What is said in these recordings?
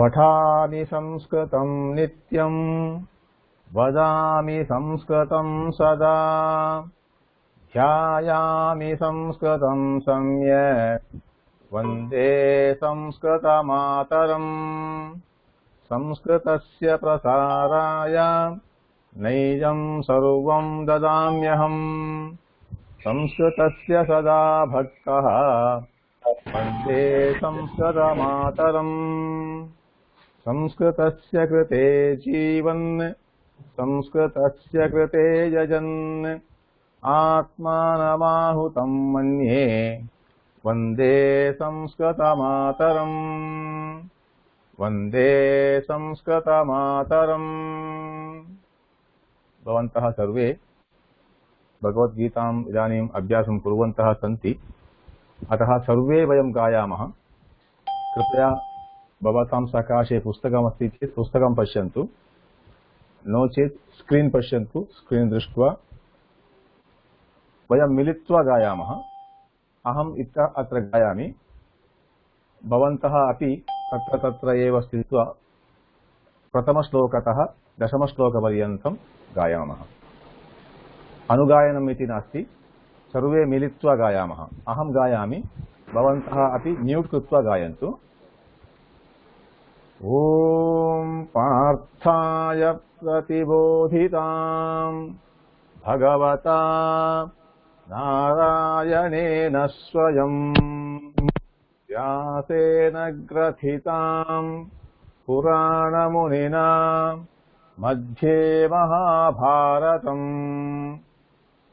पठामि संस्कृतं नित्यं वदामि संस्कृतं सदा ध्यायामि संस्कृतं सम्यक् वन्दे संस्कृतमातरम्। संस्कृतस्य प्रसाराय नैजं सर्वं ददाम्यहम्। संस्कृतस्य सदा भक्तः वन्दे संस्कृतमातरम्। संस्कृतस्य कृते जीवन् संस्कृतस्य कृते यजन् आत्मानमाहुतं मन्ये वन्दे संस्कृतमातरम्। वन्दे संस्कृतमातरम्। भवन्तः सर्वे भगवद्गीताम् इदानीम् अभ्यासं कुर्वन्तः सन्ति, अतः सर्वे वयं गायामः। कृपया भवतां सकाशे पुस्तकमस्ति चेत् पुस्तकं पश्यन्तु, नो चेत् स्क्रीन् पश्यन्तु। स्क्रीन् दृष्ट्वा वयं मिलित्वा गायामः। अहम् अत्र गायामि, भवन्तः अपि तत्र एव स्थित्वा प्रथमश्लोकतः दशमश्लोकपर्यन्तं गायामः। अनुगायनम् इति नास्ति, सर्वे मिलित्वा गायामः। अहं गायामि, भवन्तः अपि म्यूट् कृत्वा गायन्तु। ॐ पार्थाय प्रतिबोधितां भगवता नारायणेन स्वयं व्यासेन ग्रथितां पुराणमुनिना मध्ये महाभारतम्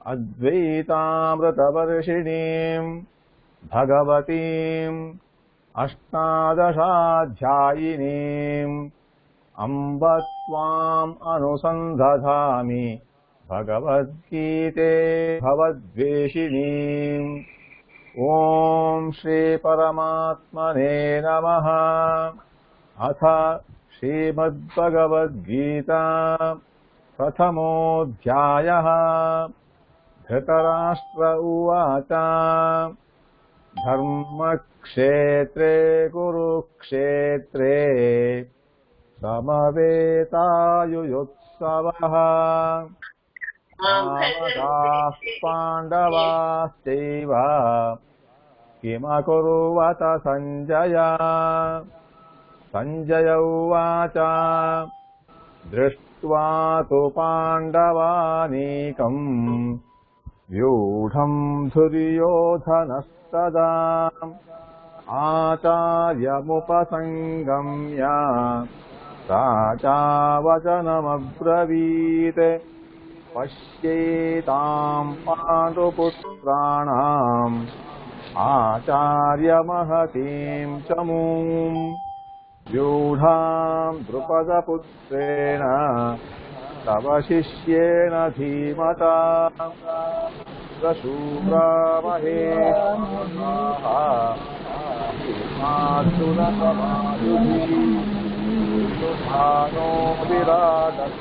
अद्वैतामृतवर्षिणीं भगवतीम् अष्टादशाध्यायिनीम् अम्ब त्वाम् अनुसन्दधामि भगवद्गीते भवद्वेषिणीम्। ॐ श्रीपरमात्मने नमः। अथ श्रीमद्भगवद्गीता प्रथमोऽध्यायः। धृतराष्ट्र उवाच धर्मक्षेत्रे कुरुक्षेत्रे समवेतायुयुत्सवः मामकाः पाण्डवाश्चैव किमकुर्वत सञ्जय। सञ्जय उवाच दृष्ट्वा तु पाण्डवानीकम् व्यूढम् दुर्योधनस्तदा आचार्यमुपसङ्गम्य राजा वचनमब्रवीत् पश्येताम् पाण्डुपुत्राणाम् आचार्यमहतीम् चमूम् व्यूढाम् द्रुपदपुत्रेण तव शिष्येण धीमता प्रसूरामहेमार्जुनसमायुधिनो विराटस्तमहारथः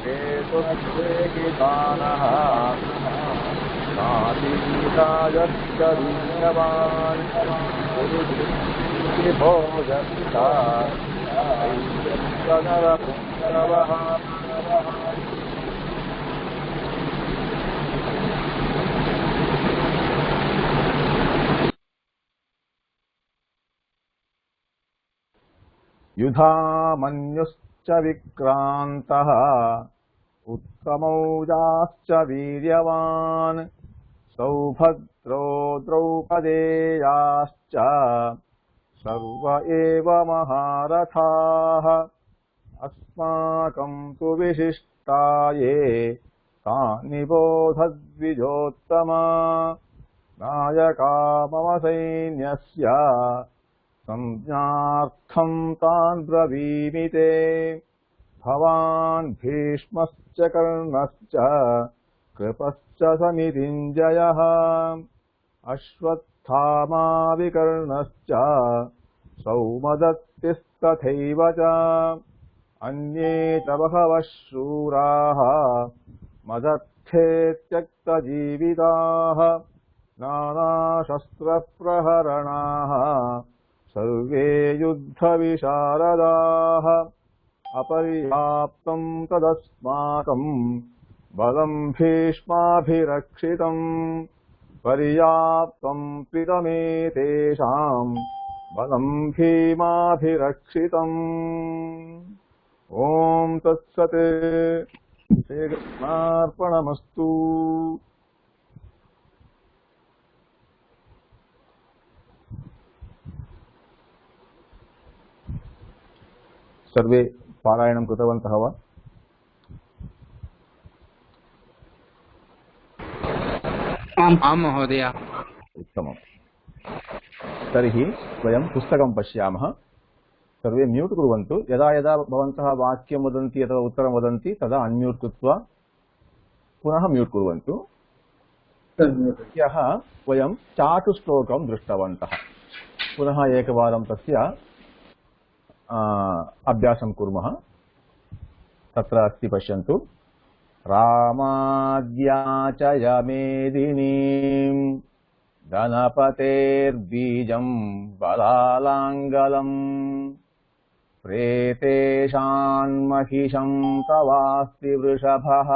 केतुर्वेगितानः नातीतायश्च वीर्यवान् भोजन्ता नरपुङ्गवः। युधामन्युश्च विक्रान्तः उत्तमौजाश्च वीर्यवान् सौभद्रो द्रौपदेयाश्च सर्व एव महारथाः। अस्माकं तु विशिष्टाये तानि बोधद्विजोत्तमा नायका मम सैन्यस्य संज्ञार्थं तान् ब्रवीमि ते। भवान् भीष्मश्च कर्णश्च कृपश्च समितिञ्जयः अश्वत्थामा विकर्णश्च सौमदत्तिस्तथैव च अन्ये च बहवः शूराः मदर्थे त्यक्तजीविताः नानाशस्त्रप्रहरणाः सर्वे युद्धविशारदाः अपर्याप्तं तदस्माकं बलं भीष्माभिरक्षितम् पर्याप्तं प्रीतमेतेषां बलं भीमाभिरक्षितम् ॐ तत्सत् श्रीकृष्णार्पणमस्तु। सर्वे पारायणं कृतवन्तः वा? आं महोदय। उत्तमम्। तर्हि वयं पुस्तकं पश्यामः। सर्वे म्यूट् कुर्वन्तु। यदा यदा भवन्तः वाक्यं वदन्ति अथवा उत्तरं वदन्ति तदा अन्म्यूट् कृत्वा पुनः म्यूट् कुर्वन्तु। ह्यः वयं चाटुश्लोकं दृष्टवन्तः। पुनः एकवारं तस्य अभ्यासं कुर्मः। तत्र अस्ति, पश्यन्तु। रामाद्याचय मेदिनीं गणपतेर्बीजं बलालाङ्गलम् प्रेतेषान्महिषं तवास्ति वृषभः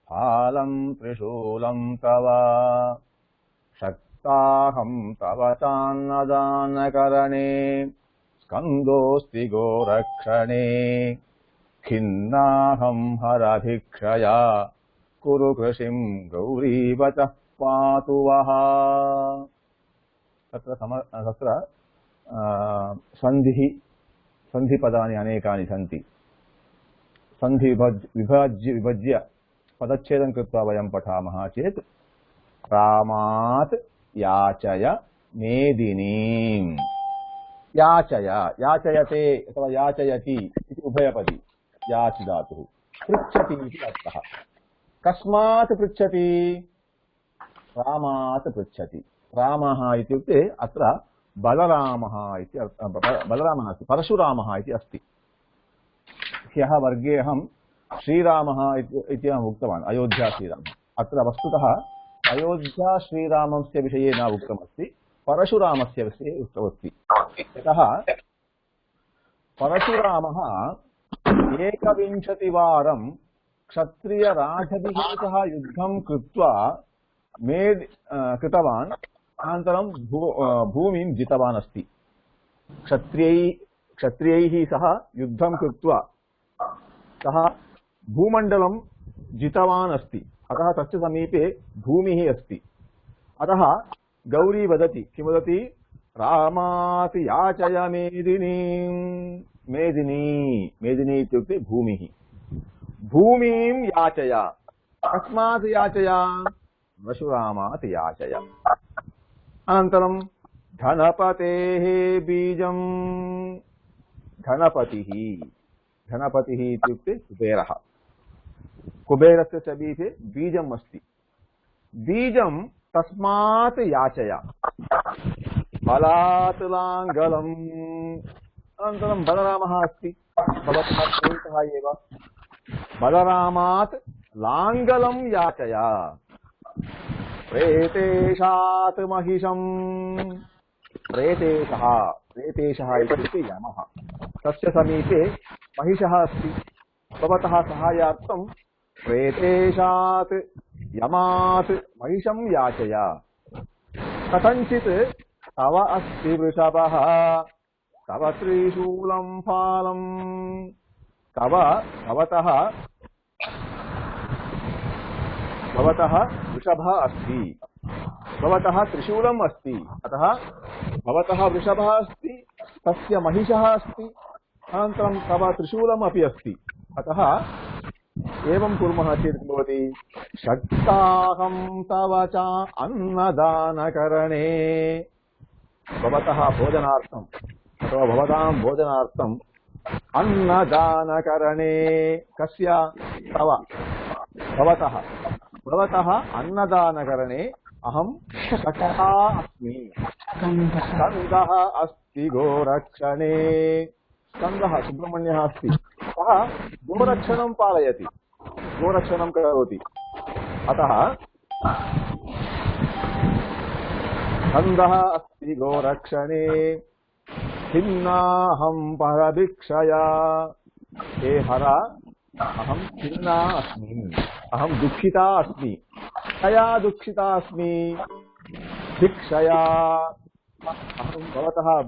फालं त्रिशूलं तव शक्ताहं तव चान्नदानकरणे स्कन्दोऽस्ति गोरक्षणे खिन्नाहं हरभिक्षया कुरु कृषिं गौरीवचः पातु वः। तत्र सन्धिपदानि अनेकानि सन्ति। सन्धि विभज्य पदच्छेदं कृत्वा वयं पठामः चेत् रामात् याचय मेदिनीं। याचय, याचयते अथवा याचयति इति उभयपदी याचि धातुः। पृच्छति इति अर्थः। कस्मात् पृच्छति? रामात् पृच्छति। रामः इत्युक्ते अत्र बलरामः इति बलरामः अस्ति, परशुरामः इति अस्ति। ह्यः वर्गे अहं श्रीरामः इति अहम् उक्तवान्, अयोध्या श्रीरामः। अत्र वस्तुतः अयोध्या श्रीरामस्य विषये न उक्तमस्ति, परशुरामस्य विषये उक्तमस्ति। यतः परशुरामः 21वारं क्षत्रियराजभिः सह युद्धं कृत्वा कृतवान्। अनन्तरं भूमिं जितवान् अस्ति। क्षत्रियैः सह युद्धं कृत्वा सः भूमण्डलं जितवान् अस्ति। अतः तस्य समीपे भूमिः अस्ति। अतः गौरी वदति, किं वदति? रामात् याचय मेदिनीं। मेदिनी इत्युक्ते भूमिः। भूमिं याचय। कस्मात् याचय? परशुरामात् याचय। अनन्तरं धनपतेः बीजं। धनपतिः इत्युक्ते कुबेरः। कुबेरस्य समीपे बीजम् अस्ति। बीजं तस्मात् याचय। बलात् लाङ्गलम्। अनन्तरं बलरामः अस्ति, भवतः स्नेहितः एव। बलरामात् लाङ्गलं याचय। प्रेतेषात् महिषम्। प्रेतेशः इत्युक्ते यमः। तस्य समीपे महिषः अस्ति। भवतः सहायार्थं प्रेतेषात् यमात् महिषं याचय। कथञ्चित् तव अस्ति वृषभः तव त्रिशूलं फालम्। भवतः वृषभः अस्ति, भवतः त्रिशूलम् अस्ति। अतः भवतः वृषभः अस्ति, तस्य महिषः अस्ति, अनन्तरं तव त्रिशूलमपि अस्ति। अतः एवं कुर्मः चेत् किं भवति? शक्ताहं तव च अन्नदानकरणे। भवतः भोजनार्थम् अथवा भवतां भोजनार्थम् अन्नदानकरणे। कस्य? तव, भवतः अन्नदानकरणे अहं शक्तः अस्मि। स्कन्दः अस्ति गोरक्षणे। स्कन्दः सुब्रह्मण्यः अस्ति, सः गोरक्षणं पालयति, गोरक्षणं करोति। अतः छन्दः अस्ति गोरक्षणे खिन्नाहं परभिक्षया। हे हर, अहं खिन्ना अस्मि, अहं दुःखिता अस्मि, तया दुःखिता अस्मि, भिक्षया अहं भवतः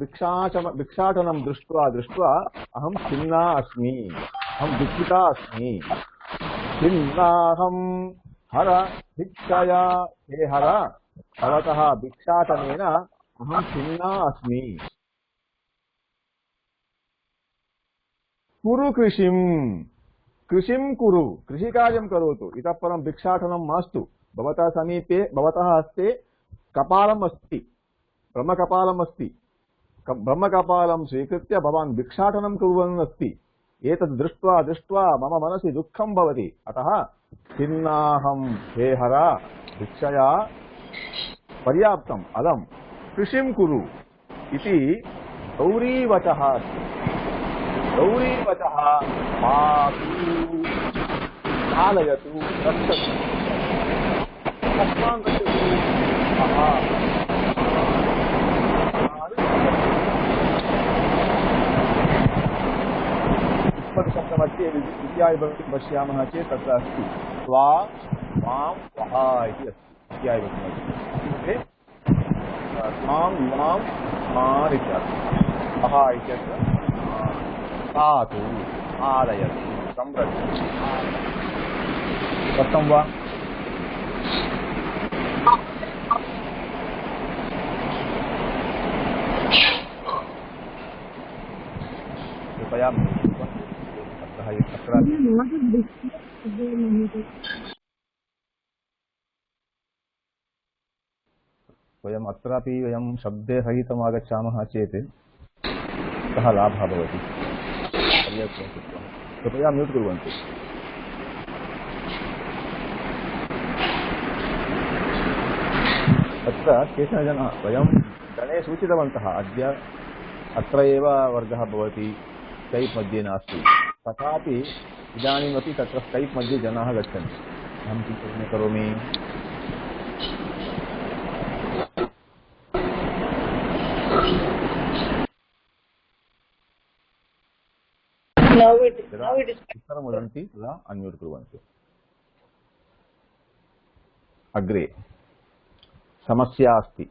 भिक्षाटनं दृष्ट्वा अहं खिन्ना अस्मि, अहं दुःखिता अस्मि। खिन्नाहं हर भिक्षया। हे हर, भवतः भिक्षाटनेन अहं खिन्ना अस्मि। कुरु कृषिं, कृषिं कुरु, कृषिकार्यं करोतु, इतः परं भिक्षाटनं मास्तु। भवतः समीपे, भवतः हस्ते कपालम् अस्ति, ब्रह्मकपालम् अस्ति। ब्रह्मकपालं स्वीकृत्य भवान् भिक्षाटनं कुर्वन् अस्ति। एतद् दृष्ट्वा मम मनसि दुःखं भवति। अतः खिन्नाहं, हे हर, भिक्षया पर्याप्तम् अलं, कृषिं कुरु इति गौरीवचः अस्ति। गौरीवचः पातु, पालयतु, रक्षतु, अस्मान् रक्षतु। शब्दमध्ये विद्याविभक्तिं पश्यामः चेत् तत्र अस्ति त्वा त्वां वः इति अस्ति विद्याविभक्तिमध्ये। त्वां युवां मान् इत्यर्थः, वः इत्यत्र पातु, पालयतु, संरक्षतु। स्पष्टं वा? कृपया वयम् अत्रापि वयं शब्दे सहितम् आगच्छामः चेत् कः लाभः भवति? कृपया म्यूट् कुर्वन्तु। तत्र केचन जनाः, वयं गणे सूचितवन्तः अद्य अत्र एव वर्गः भवति, स्कैप् मध्ये नास्ति। तथापि इदानीमपि तत्र स्कैप् मध्ये जनाः गच्छन्ति। अहं किं करोमि? उत्तरं वदन्ति तदा अन्म्यूट् कुर्वन्तु। अग्रे समस्या अस्ति।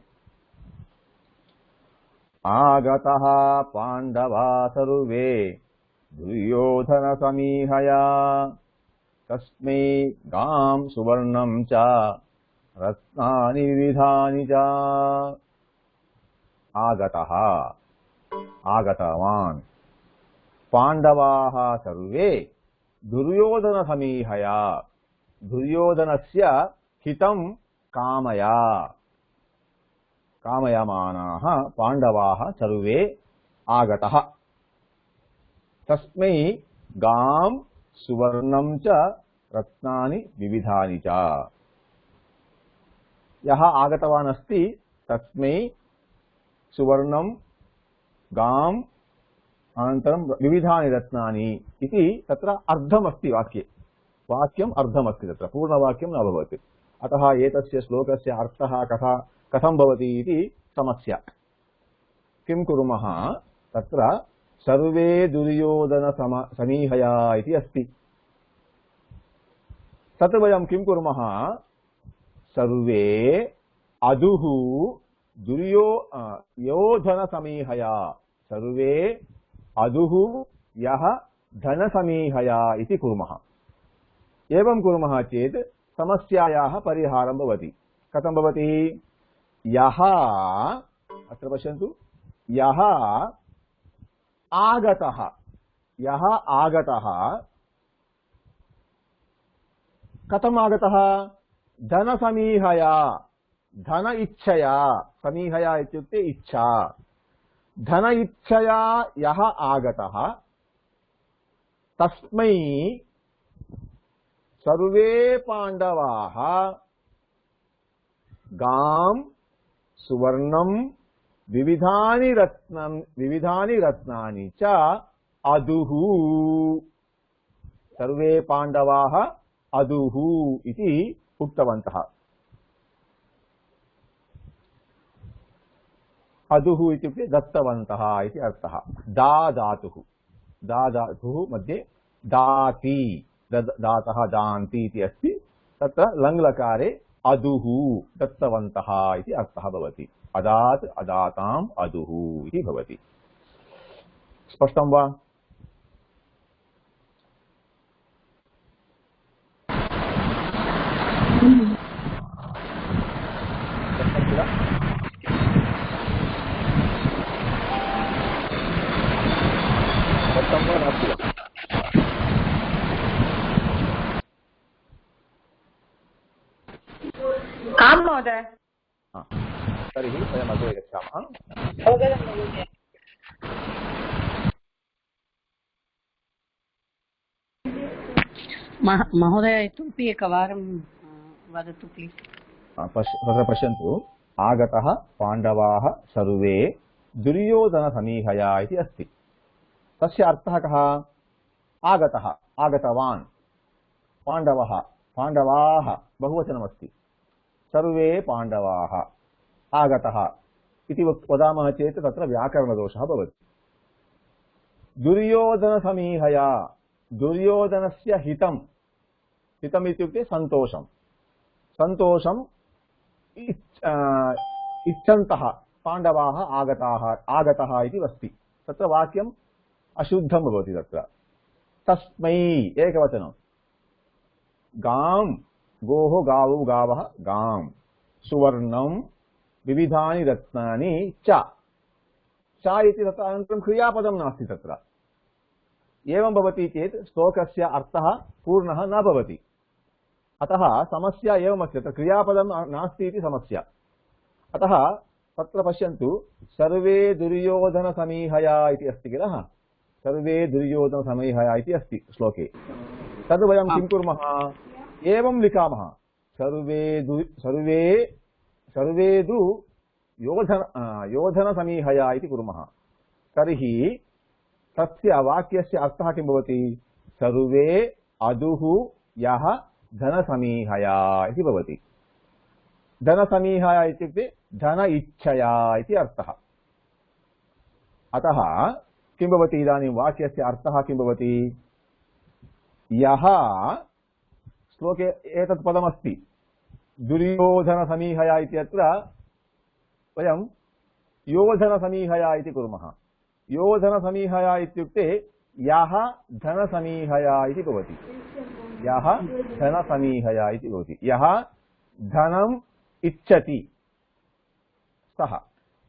आगतः पाण्डवा सर्वे दुर्योधनसमीहया तस्मै गां सुवर्णं च रत्नानि विविधानि च। आगतः, आगतवान्, पाण्डवाः सर्वे दुर्योधनसमीहया, दुर्योधनस्य हितं कामया, कामयमानाः पाण्डवाः सर्वे आगतः। तस्मै गां सुवर्णं च रत्नानि विविधानि च। यः आगतवान् अस्ति तस्मै सुवर्णं, गां, अनन्तरं विविधानि रत्नानि इति तत्र अर्धमस्ति वाक्ये। वाक्यम् अर्धमस्ति, तत्र पूर्णवाक्यं न भवति। अतः एतस्य श्लोकस्य अर्थः कथं भवति इति समस्या। किं कुर्मः? तत्र सर्वे दुर्योधनसमीहया इति अस्ति। तत् वयं किं कुर्मः? सर्वे अधुः योधनसमीहया, सर्वे अधुः यः धनसमीहया इति कुर्मः। एवं कुर्मः चेत् समस्यायाः परिहारं भवति। कथं भवति? यः, अत्र पश्यन्तु, यः आगतः, यः आगतः कथम् आगतः? धनसमीहया, धन इच्छया, समीहया इत्युक्ते इच्छा, धन इच्छया यः आगतः तस्मै सर्वे पाण्डवाः गां सुवर्णं विविधानि रत्नानि च अदुः। सर्वे पाण्डवाः अदुः इति उक्तवन्तः। अदुः इत्युक्ते दत्तवन्तः इति अर्थः। दा धातुः, दा धातुः मध्ये दाति, दातः दान्ति इति अस्ति। तत्र लङ्लकारे अदुः दत्तवन्तः इति अर्थः भवति। अदात् अदाताम् अदुः इति भवति। स्पष्टं वा? आं महोदय। तर्हि वयम् अग्रे गच्छामः। महोदय इतोपि एकवारं वदतु प्लीस्। तत्र पश्यन्तु, आगतः पाण्डवाः सर्वे दुर्योधनसमीहया इति अस्ति। तस्य अर्थः कः? आगतः, आगतवान्, पाण्डवः, पाण्डवाः बहुवचनमस्ति, सर्वे पाण्डवाः, आगतः इति वदामः चेत् तत्र व्याकरणदोषः भवति। दुर्योधनसमीहया, दुर्योधनस्य हितं, हितम् इत्युक्ते सन्तोषं, सन्तोषं इच्छन्तः पाण्डवाः आगताः, आगतः इति अस्ति। तत्र वाक्यम् अशुद्धं भवति। तत्र तस्मै एकवचनं, गां, गोः गावौ गावः गां, सुवर्णं विविधानि रत्नानि च, च इति तत्र अनन्तरं क्रियापदं नास्ति। तत्र एवं भवति चेत् श्लोकस्य अर्थः पूर्णः न भवति। अतः समस्या एवमस्ति, तत्र क्रियापदं नास्ति इति समस्या। अतः तत्र पश्यन्तु, सर्वे दुर्योधनसमीहया इति अस्ति किल, सर्वे दुर्योधनसमीहया इति अस्ति श्लोके। तद् वयं किं कुर्मः? एवं लिखामः, सर्वे दु योधनसमीहया इति कुर्मः। तर्हि तस्य वाक्यस्य अर्थः किं भवति? सर्वे अदुः यः धनसमीहया इति भवति। धनसमीहया इत्युक्ते धन इच्छया इति अर्थः। अतः किं भवति? इदानीं वाक्यस्य अर्थः किं भवति? यः, श्लोके एतत् पदमस्ति दुर्योधनसमीहया इत्यत्र वयं योधनसमीहया इति कुर्मः। योधनसमीहया इत्युक्ते यः धनसमीहया इति भवति, यः धनसमीहया इति भवति, यः धनम् इच्छति सः,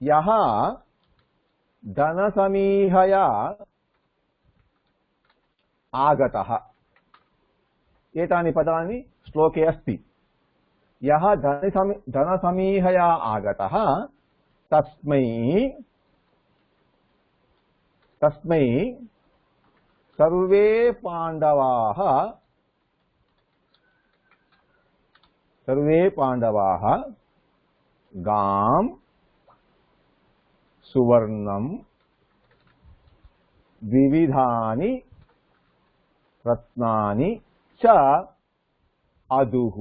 यः धनसमीहया आगतः। एतानि पदानि श्लोके अस्ति। यः धनसमीहया आगतः तस्मै सर्वे पाण्डवाः गां, सुवर्णं विविधानि रत्नानि च अदुः,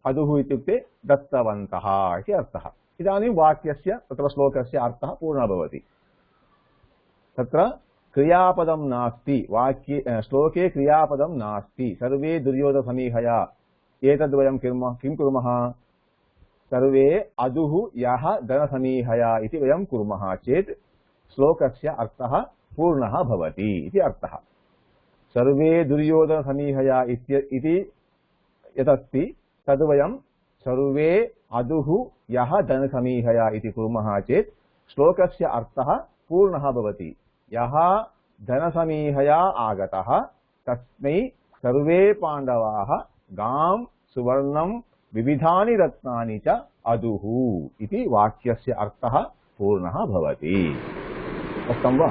अदुः इत्युक्ते दत्तवन्तः इति अर्थः। इदानीं वाक्यस्य तत्र श्लोकस्य अर्थः पूर्णः भवति। तत्र क्रियापदं नास्ति, वाक्ये श्लोके क्रियापदं नास्ति। सर्वे दुर्योधनसमीहया, एतद् वयं किं कुर्मः? सर्वे अदुः यः धनसमीहया इति वयं कुर्मः चेत् श्लोकस्य अर्थः पूर्णः भवति इति अर्थः। सर्वे दुर्योधनसमीहया इति यदस्ति तद् वयं सर्वे अदुः यः धनसमीहया इति कुर्मः चेत् श्लोकस्य अर्थः पूर्णः भवति। यः धनसमीहया आगतः तस्मै सर्वे पाण्डवाः गां, सुवर्णं विविधानि रत्नानि च अदुः इति वाक्यस्य अर्थः पूर्णः भवति। स्पष्टं वा?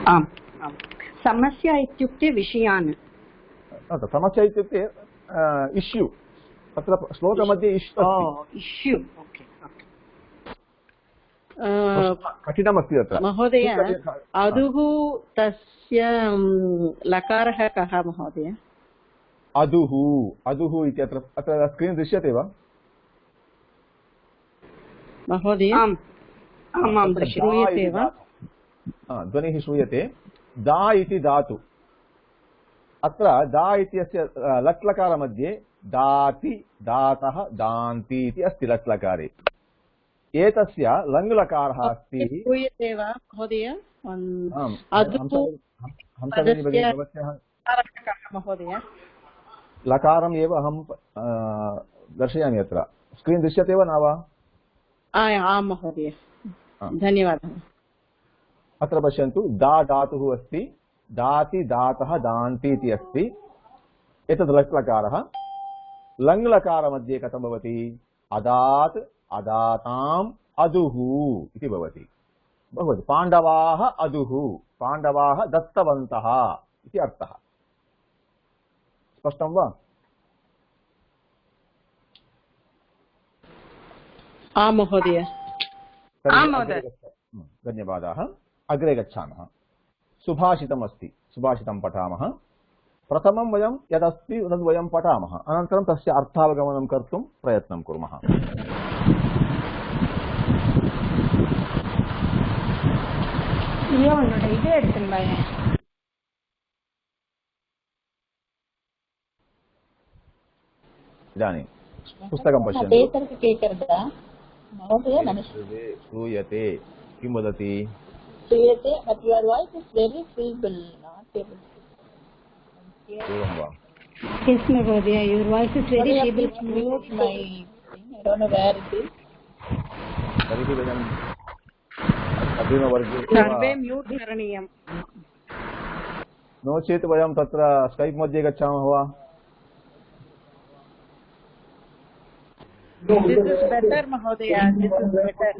आम् आम्। समस्या इत्युक्ते विषयान्, समस्या इत्युक्ते इश्यू। तत्र श्लोकमध्ये इश्यू कठिनमस्ति तत्र महोदय। अदुः तस्य लकारः कः महोदय? अदुः, अदुः इत्यत्र अत्र स्क्रीन् दृश्यते वा महोदय? आमां तत्र श्रूयते वा? ध्वनिः श्रूयते। दा इति धातु, अत्र दा इत्यस्य लट्लकारमध्ये दाति, दातः, दान्ति इति अस्ति लट्लकारे। एतस्य लङ्लकारः अस्ति। श्रूयते वा महोदय? हंसभगिनी भगिनी भवत्याः महोदय लकारम् एव अहं दर्शयामि। अत्र स्क्रीन् दृश्यते वा न वा? आं महोदय, धन्यवादः। अत्र पश्यन्तु, दा धातुः अस्ति, दाति, दातः, दान्ति इति अस्ति। एतद् लट्लकारः। लङ्लकारमध्ये कथं भवति? अदात्, अदाताम्, अदुः इति भवति। भवति पाण्डवाः अदुः, पाण्डवाः दत्तवन्तः इति अर्थः। स्पष्टं वा? आं महोदय। धन्यवादाः। अग्रे गच्छामः। सुभाषितम् अस्ति, सुभाषितं पठामः। प्रथमं वयं यदस्ति तद् वयं पठामः, अनन्तरं तस्य अर्थावगमनं कर्तुं प्रयत्नं कुर्मः। इदानीं पुस्तकं पश्यन्तु। श्रूयते, किं वदति? श्रूयते, but your voice is very feeble, not able to. एवं वा? Yes, महोदय, your voice is very feeble. Mute my thing. I don't know where it is. तर्हि वयम् अग्रिमवर्गे सर्वे म्यूट् करणीयम्। नो चेत् वयं तत्र स्कैप् मध्ये गच्छामः वा? This is better, महोदय, this is better.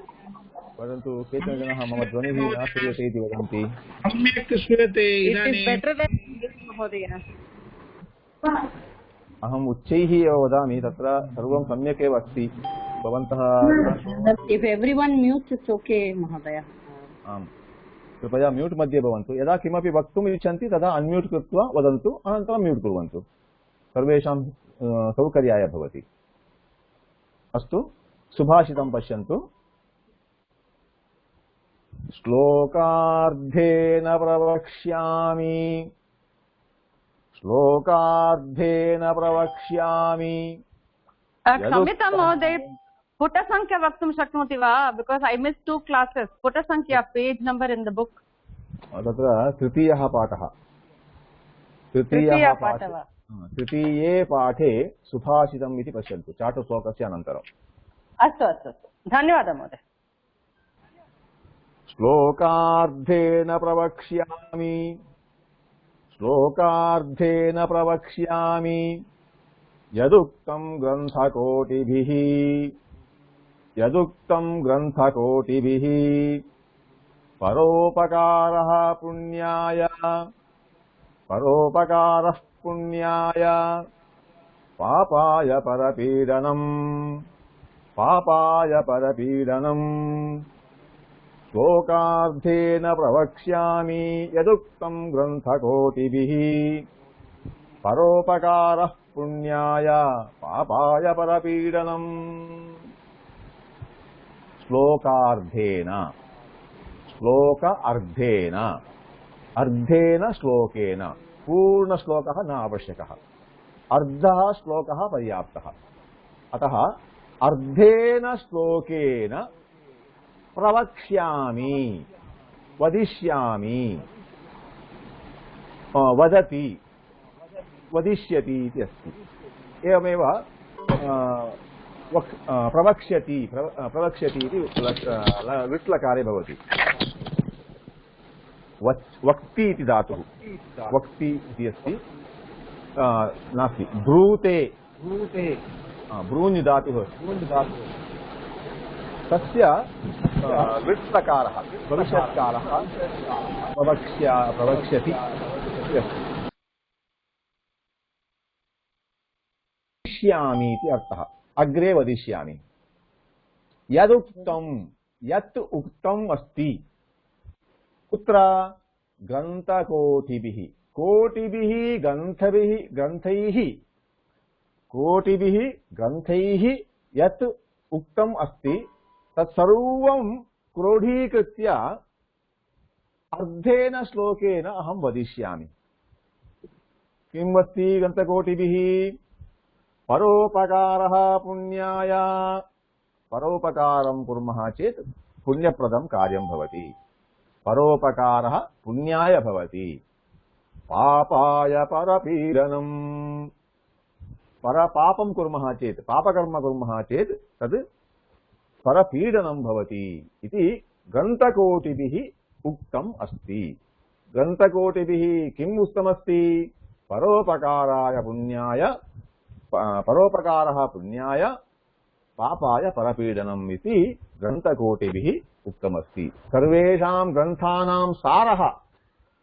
परन्तु केचन जनाः मम ध्वनिः न श्रूयते इति वदन्ति। सम्यक् श्रूयते इदानीं। महोदय, अहम् उच्चैः एव वदामि, तत्र सर्वं सम्यक् एव अस्ति। भवन्तः if everyone mutes it's okay, महोदय। आम्, कृपया म्यूट् मध्ये भवन्तु। यदा किमपि वक्तुम् इच्छन्ति तदा अन्म्यूट् कृत्वा वदन्तु, अनन्तरं म्यूट् कुर्वन्तु। सर्वेषां सौकर्याय भवति। अस्तु, सुभाषितं पश्यन्तु। श्लोकार्धेन प्रवक्ष्यामि, श्लोकार्धेन प्रवक्ष्यामि। क्षम्यतां महोदय, पुटसङ्ख्या वक्तुं शक्नोति वा? Because I miss 2 classes. पुटसङ्ख्या, page number in the book. तत्र तृतीयः पाठः। तृतीये पाठे सुभाषितम् इति पश्यन्तु, चाटुश्लोकस्य अनन्तरम्। अस्तु अस्तु, धन्यवादः महोदय। श्लोकार्धेन प्रवक्ष्यामि, श्लोकार्धेन प्रवक्ष्यामि यदुक्तं ग्रन्थकोटिभिः, यदुक्तं ग्रन्थकोटिभिः। परोपकारः पुण्याय, परोपकारः पुण्याय, पापाय परपीडनम्, पापाय परपीडनम्। श्लोकार्धेन प्रवक्ष्यामि यदुक्तं ग्रन्थकोटिभिः। परोपकारः पुण्याय, पापाय परपीडनम्। श्लोकार्धेन, श्लोक अर्धेन, अर्धेन श्लोकेन। पूर्णश्लोकः न आवश्यकः, अर्धः श्लोकः पर्याप्तः। अतः अर्धेन श्लोकेन प्रवक्ष्यामि, वदिष्यामि, वदति, वदिष्यति इति अस्ति। एवमेव प्रवक्ष्यति, प्रवक्ष्यति इति विट्लकारे भवति। वक्ति इति धातुः, वक्ति इति अस्ति, नास्ति। ब्रूते, ब्रूते, ब्रूञ् धातुः, ब्रूञ् धातुः, तस्य विट्लकारः, भविष्यत्कालः प्रवक्ष्यति इति अस्ति। वदिष्यामि इति अर्थः, अग्रे वदिष्यामि। यदुक्तं, यत् उक्तम् अस्ति, कुत्र? ग्रन्थकोटिभिः, कोटिभिः ग्रन्थभिः, ग्रन्थैः, कोटिभिः ग्रन्थैः यत् उक्तम् अस्ति तत्सर्वं क्रोढीकृत्य अर्धेन श्लोकेन अहं वदिष्यामि। किम् अस्ति ग्रन्थकोटिभिः? परोपकारः पुण्याय, परोपकारं कुर्मः चेत् पुण्यप्रदं कार्यं भवति। परोपकारः पुण्याय भवति। पापाय परपीडनम्, परपापं कुर्मः चेत्, पापकर्म कुर्मः चेत् तद् परपीडनं भवति इति ग्रन्थकोटिभिः उक्तम् अस्ति। ग्रन्थकोटिभिः किम् उक्तमस्ति? परोपकाराय पुण्याय, परोपकारः पुण्याय, पापाय परपीडनम् इति ग्रन्थकोटिभिः उक्तमस्ति। सर्वेषां ग्रन्थानां सारः,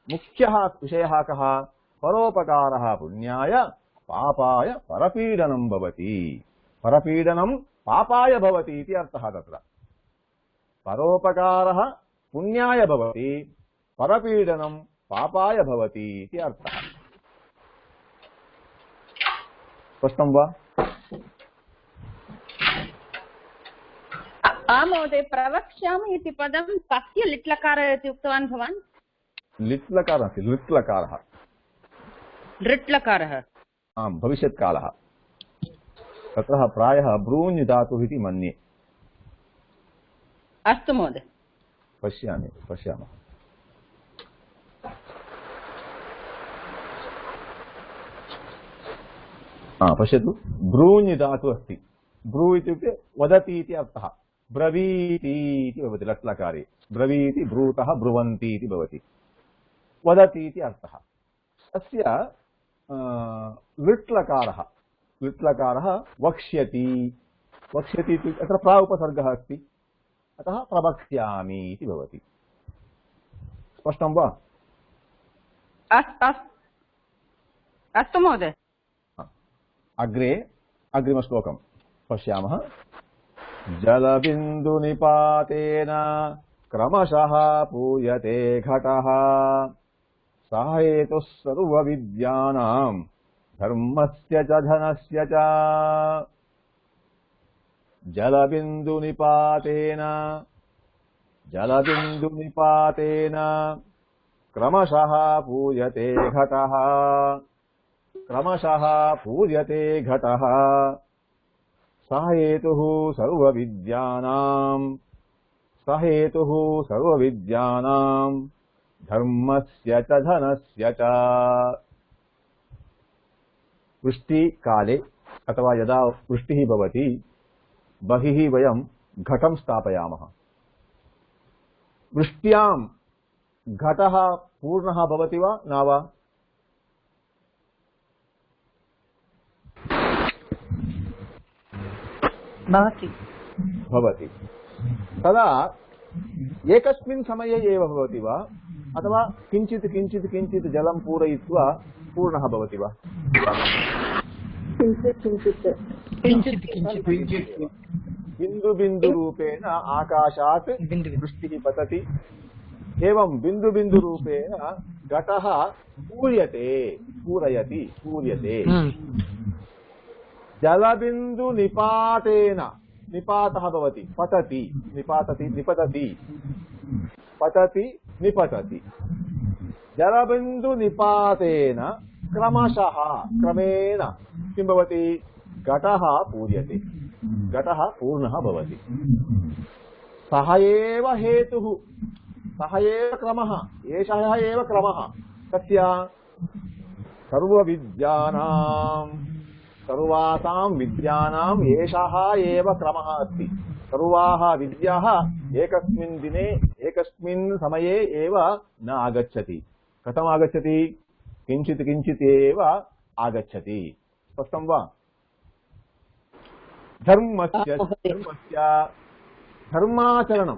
मुख्यः विषयः कः? परोपकारः पुण्याय, पापाय परपीडनं भवति। परपीडनं पापाय भवति इति अर्थः तत्र। परोपकारः पुण्याय भवति, परपीडनं पापाय भवति इति अर्थः। स्पष्टं वा? महोदय, प्रवक्ष्यामि इति पदं कस्य लिट्लकारः इति उक्तवान् भवान्? लिट्लकारः अस्ति, लृट्लकारः। लृट्लकारः? आम्, भविष्यत्कालः। तत्र प्रायः ब्रूञ् धातुः इति मन्ये। अस्तु महोदय, पश्यामः। पश्यतु, ब्रूञ् धातुः अस्ति। ब्रू इत्युक्ते वदति इति अर्थः। ब्रवीति इति भवति लट्लकारे। ब्रवीति ब्रूतः ब्रुवन्ति इति भवति। वदति इति अर्थः। अस्य लृट्लकारः, लृट्लकारः वक्ष्यति। वक्ष्यति इत्युक्ते अत्र प्रा उपसर्गः अस्ति, अतः प्रवक्ष्यामि इति भवति। स्पष्टं वा? अस्तु महोदय। अग्रे अग्रिमश्लोकं पश्यामः। जलबिन्दुनिपातेन क्रमशः पूयते घटः, सः हेतुः सर्वविद्यानां धर्मस्य च धनस्य च। जलबिन्दुनिपातेन क्रमशः पूयते घटः, क्रमशः पूयते घटः, सः हेतुः सर्वविद्यानां धर्मस्य च धनस्य च। वृष्टिकाले अथवा यदा वृष्टिः भवति, बहिः वयं घटं स्थापयामः। वृष्ट्यां घटः पूर्णः भवति वा न वा? भवति। तदा एकस्मिन् समये एव भवति वा अथवा किञ्चित् किञ्चित् किञ्चित् जलं पूरयित्वा पूर्णः भवति वा? बिन्दुबिन्दुरूपेण आकाशात् वृष्टिः पतति। एवं बिन्दुबिन्दुरूपेण घटः पूर्यते। जलबिन्दुनिपातेन, निपातः भवति, पतति, निपतति। जलबिन्दुनिपातेन क्रमशः, क्रमेण किं भवति? घटः पूर्यते, घटः पूर्णः भवति। सः एव हेतुः, सः एव क्रमः, एषः एव क्रमः। तस्य सर्वासां विद्यानाम् एषः एव क्रमः अस्ति। सर्वाः विद्याः एकस्मिन् दिने एकस्मिन् समये एव न आगच्छति। कथम् आगच्छति? किञ्चित् किञ्चित् एव आगच्छति। स्पष्टं वा? धर्माचरणं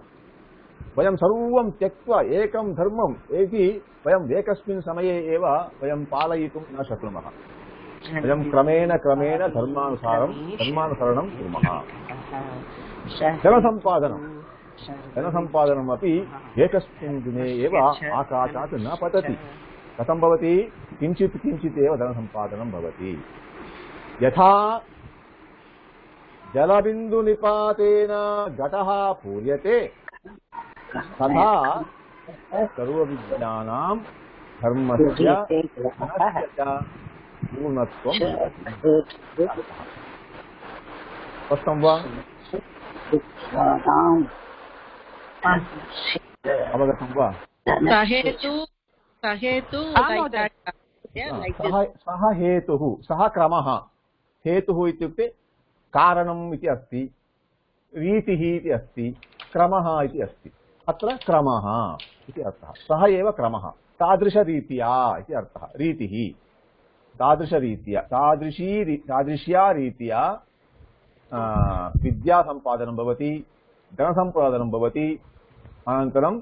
वयं सर्वं त्यक्त्वा एकं धर्मम् इति वयं एकस्मिन् समये एव वयं पालयितुं न शक्नुमः। वयं क्रमेण धर्मानुसरणं कुर्मः। जनसम्पादनमपि एकस्मिन् दिने एव आकाशात् न पतति। कथं भवति? किञ्चित् किञ्चित् एव धनसम्पादनं भवति। यथा जलबिन्दुनिपातेन घटः पूर्यते, तथा सर्वविद्यानां धर्मस्य गुणस्य च पूर्णत्वं भवति। स्पष्टं वा? अवगतं वा? सः हेतुः, सः क्रमः। हेतुः इत्युक्ते कारणम् इति अस्ति, रीतिः इति अस्ति, क्रमः इति अस्ति। अत्र क्रमः इति अर्थः। सः एव क्रमः, तादृशरीत्या इति अर्थः। रीतिः तादृशरीत्या, तादृश्या रीत्या विद्यासम्पादनं भवति, धनसम्पादनं भवति, अनन्तरं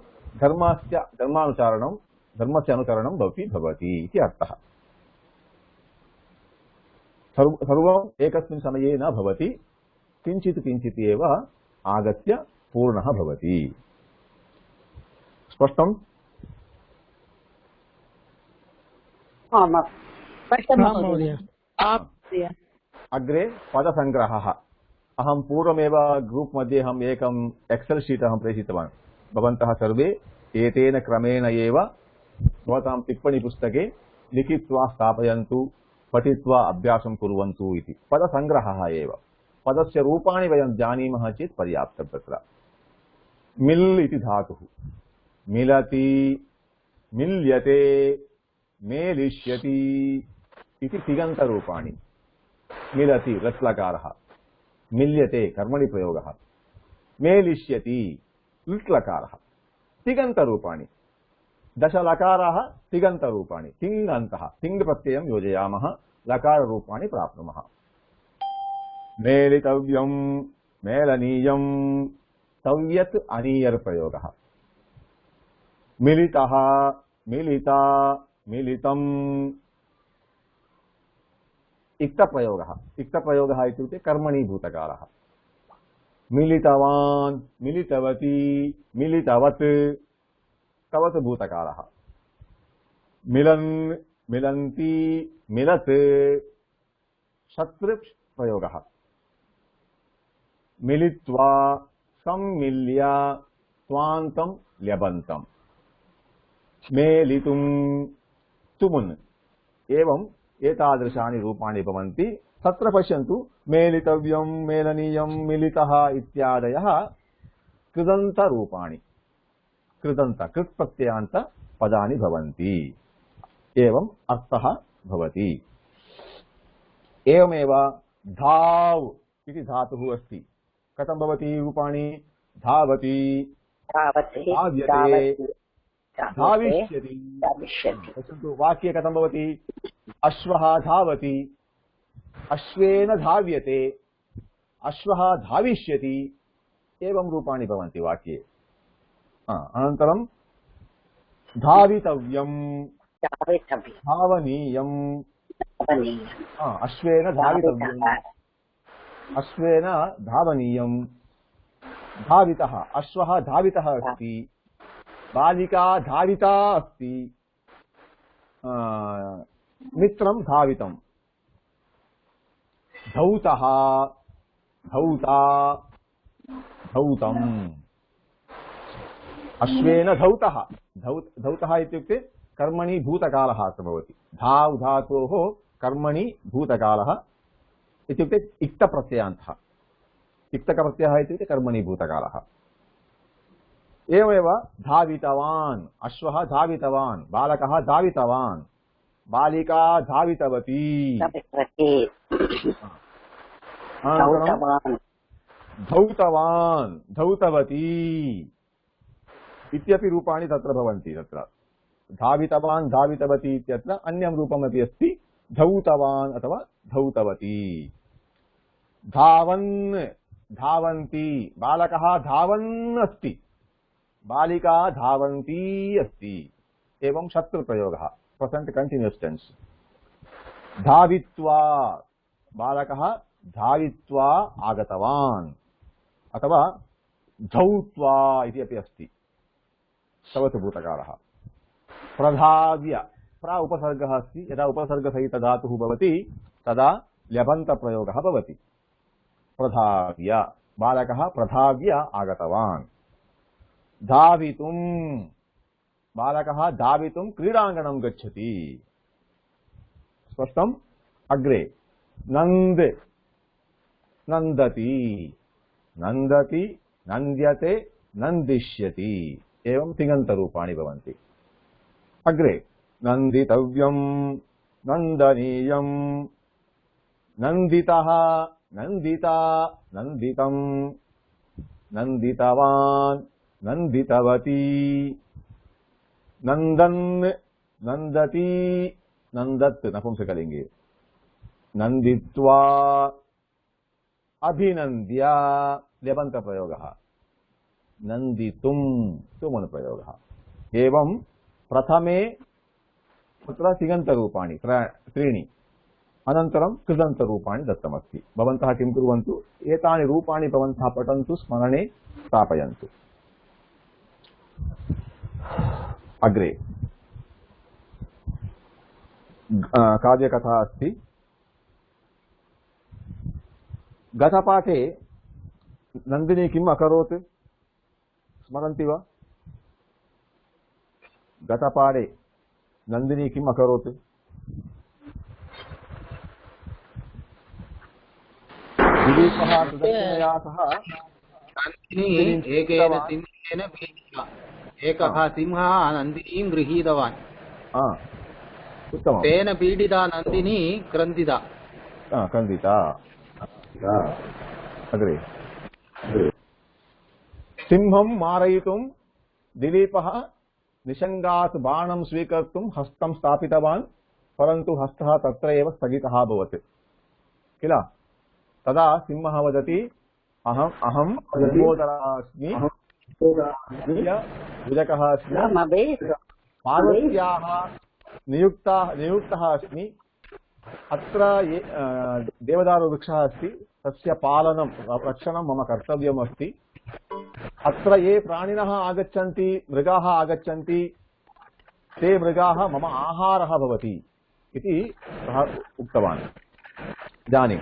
धर्मस्य अनुसरणं भवति इति अर्थः। सर्वम् एकस्मिन् समये न भवति, किञ्चित् किञ्चित् एव आगत्य पूर्णः भवति। स्पष्टम्? अग्रे पदसङ्ग्रहः। अहं पूर्वमेव ग्रुप् मध्ये अहम् एकम् एक्सेल् शीट् अहं प्रेषितवान्। भवन्तः सर्वे एतेन क्रमेण एव भवतां टिप्पणीपुस्तके लिखित्वा स्थापयन्तु, पठित्वा अभ्यासं कुर्वन्तु इति। पदसङ्ग्रहः एव। पदस्य रूपाणि वयं जानीमः चेत् पर्याप्तं। तत्र मिल् इति धातुः, मिलति, मिल्यते, मेलिष्यति इति तिङन्तरूपाणि। मिलति लट्लकारः, मिल्यते कर्मणि प्रयोगः, मेलिष्यति लुट्लकारः, तिङन्तरूपाणि। दशलकाराः तिङन्तरूपाणि, तिङन्तः, तिङ् प्रत्ययं योजयामः, लकाररूपाणि प्राप्नुमः। मेलितव्यं, मेलनीयं, तव्यत् अनीयर् प्रयोगः। मिलितः, मिलिता, मिलितम्, इक्तप्रयोगः। इक्तप्रयोगः इत्युक्ते कर्मणि भूतकालः। मिलितवान्, मिलितवती, मिलितवत्, तवत् भूतकालः। मिलन्, मिलन्ति, मिलत्, शत्रुप्रयोगः। मिलित्वा, सम्मिल्य, स्वान्तं ल्यबन्तम्। मेलितुं, तुमुन्। एवम् एतादृशानि रूपाणि भवन्ति। तत्र पश्यन्तु, मेलितव्यं, मेलनीयं, मिलितः इत्यादयः कृदन्तरूपाणि, कृत् प्रत्ययान्त पदानि भवन्ति। एवम् अर्थः भवति। एवमेव धाव् इति धातुः अस्ति। कथं भवति रूपाणि? धावति, धाव्यते, धाविष्यति। पश्यन्तु वाक्ये कथं भवति? अश्वः धावति, अश्वेन धाव्यते, अश्वः धाविष्यति। एवं रूपाणि भवन्ति वाक्ये। अनन्तरं धावितव्यं, धावनीयं, अश्वेन धावितव्यम्, अश्वेन धावनीयं, धावितः, अश्वः धावितः अस्ति, बालिका धाविता अस्ति, मित्रं धावितं, धौतः, धौता, धौतम्, अश्वेन धौतः। धौतः इत्युक्ते कर्मणि भूतकालः अत्र भवति। धाव् धातोः कर्मणि भूतकालः इत्युक्ते इक्तप्रत्ययान्तः। इक्तप्रत्ययः इत्युक्ते कर्मणि भूतकालः। एवमेव धावितवान्, अश्वः धावितवान्, बालकः धावितवान्, बालिका धावितवती। अनन्तरं धौतवान्, धौतवती इत्यपि रूपाणि तत्र भवन्ति। तत्र धावितवान्, धावितवती इत्यत्र अन्यं रूपमपि अस्ति, धौतवान् अथवा धौतवती। धावन्, धावन्ति, बालकः धावन् अस्ति, बालिका धावन्ती अस्ति। एवं शत्रुप्रयोगः, प्रेजेंट कंटिन्यूअस टेंस। धावित्वा, बालकः धावित्वा आगतवान्, अथवा धौत्वा इति अपि अस्ति, तवत् भूतकालः। प्रधाव्य, प्रा उपसर्गः अस्ति, यदा उपसर्गसहितधातुः भवति तदा ल्यबन्तप्रयोगः भवति। प्रधाव्य, बालकः प्रधाव्य आगतवान्। धावितुं बालकः धावितुं क्रीडाङ्गणं गच्छति स्पष्टम् अग्रे नन्द नन्दति नन्दति नन्द्यते नन्दिष्यति एवं तिङन्तरूपाणि भवन्ति अग्रे नन्दितव्यं नन्दनीयं नन्दितः नन्दिता नन्दितं नन्दितवान् नन्दितवती नन्दन् नन्दति नन्दत् नपुंसकलिङ्गे नन्दित्वा अभिनन्द्य ल्यबन्तप्रयोगः नन्दितुं सुमनुप्रयोगः एवं प्रथमे तत्र तिङन्तरूपाणि त्रीणि अनन्तरं कृदन्तरूपाणि दत्तमस्ति भवन्तः किं कुर्वन्तु एतानि रूपाणि भवन्तः पठन्तु स्मरणे स्थापयन्तु अग्रे काव्यकथा अस्ति गतपाठे नन्दिनी किम् अकरोत् स्मरन्ति वा गतपाठे नन्दिनी किम् अकरोत् दिलीपः सुदर्शनया सह नन्दिनी एकेन सिंहेन पीडिता एकः सिंहः नन्दिनीं गृहीतवान् उत्तमं तेन पीडिता नन्दिनी क्रन्दिता क्रन्दिता अग्रे सिंहं मारयितुं दिलीपः निशङ्गात् बाणं स्वीकर्तुं हस्तं स्थापितवान् परन्तु हस्तः तत्र एव स्थगितः अभवत् किल तदा सिंहः वदति अहं लम्बोदरः अस्मि भुजकः अस्मि पार्वत्याः नियुक्तः अस्मि अत्र देवदारुवृक्षः अस्ति तस्य पालनं रक्षणं मम कर्तव्यम् अस्ति अत्र ये प्राणिनः आगच्छन्ति मृगाः आगच्छन्ति ते मृगाः मम आहारः भवति इति सः उक्तवान् इदानीं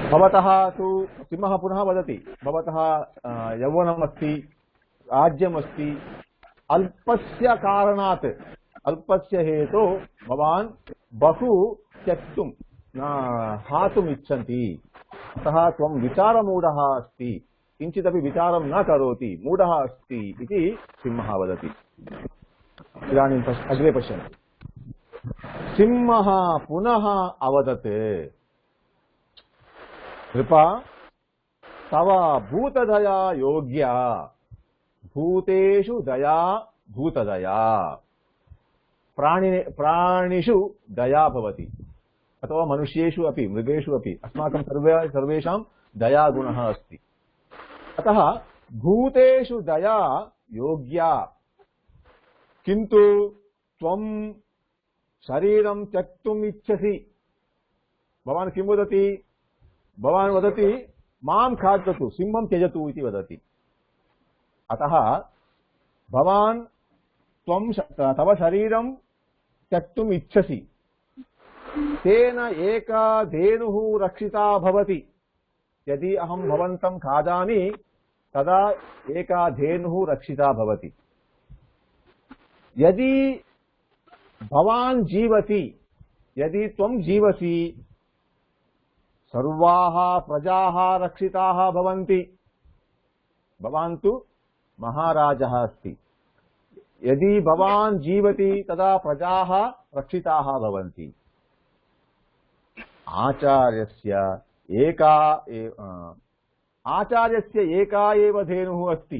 भवतः तु सिंहः पुनः वदति भवतः यौवनमस्ति राज्यमस्ति अल्पस्य कारणात् अल्पस्य हेतु भवान् बहु त्यक्तुं हातुम् इच्छन्ति अतः त्वं विचारमूढः अस्ति किञ्चिदपि विचारं न करोति मूढः अस्ति इति सिंहः वदति इदानीं अग्रे पश्यन्तु सिंहः पुनः अवदत् कृपा तव भूतदया योग्या भूतेषु दया भूतदया प्राणिषु दया भवति अथवा मनुष्येषु अपि मृगेषु अपि अस्माकं सर्वेषां दयागुणः अस्ति अतः भूतेषु दया योग्या किन्तु त्वं शरीरं त्यक्तुम् इच्छसि भवान् किं वदति भवान् वदति मां खादतु सिंहं त्यजतु इति वदति अतः भवान् तव शरीरं त्यक्तुम् इच्छसि तेन एका धेनुः रक्षिता भवति यदि अहं भवन्तं खादामि तदा एका धेनुः रक्षिता भवति यदि भवान् जीवति यदि त्वं जीवसि सर्वाः प्रजाः रक्षिताः भवन्ति भवान् तु महाराजः अस्ति यदि भवान् जीवति तदा प्रजाः रक्षिताः भवन्ति आचार्यस्य एका एव धेनुः अस्ति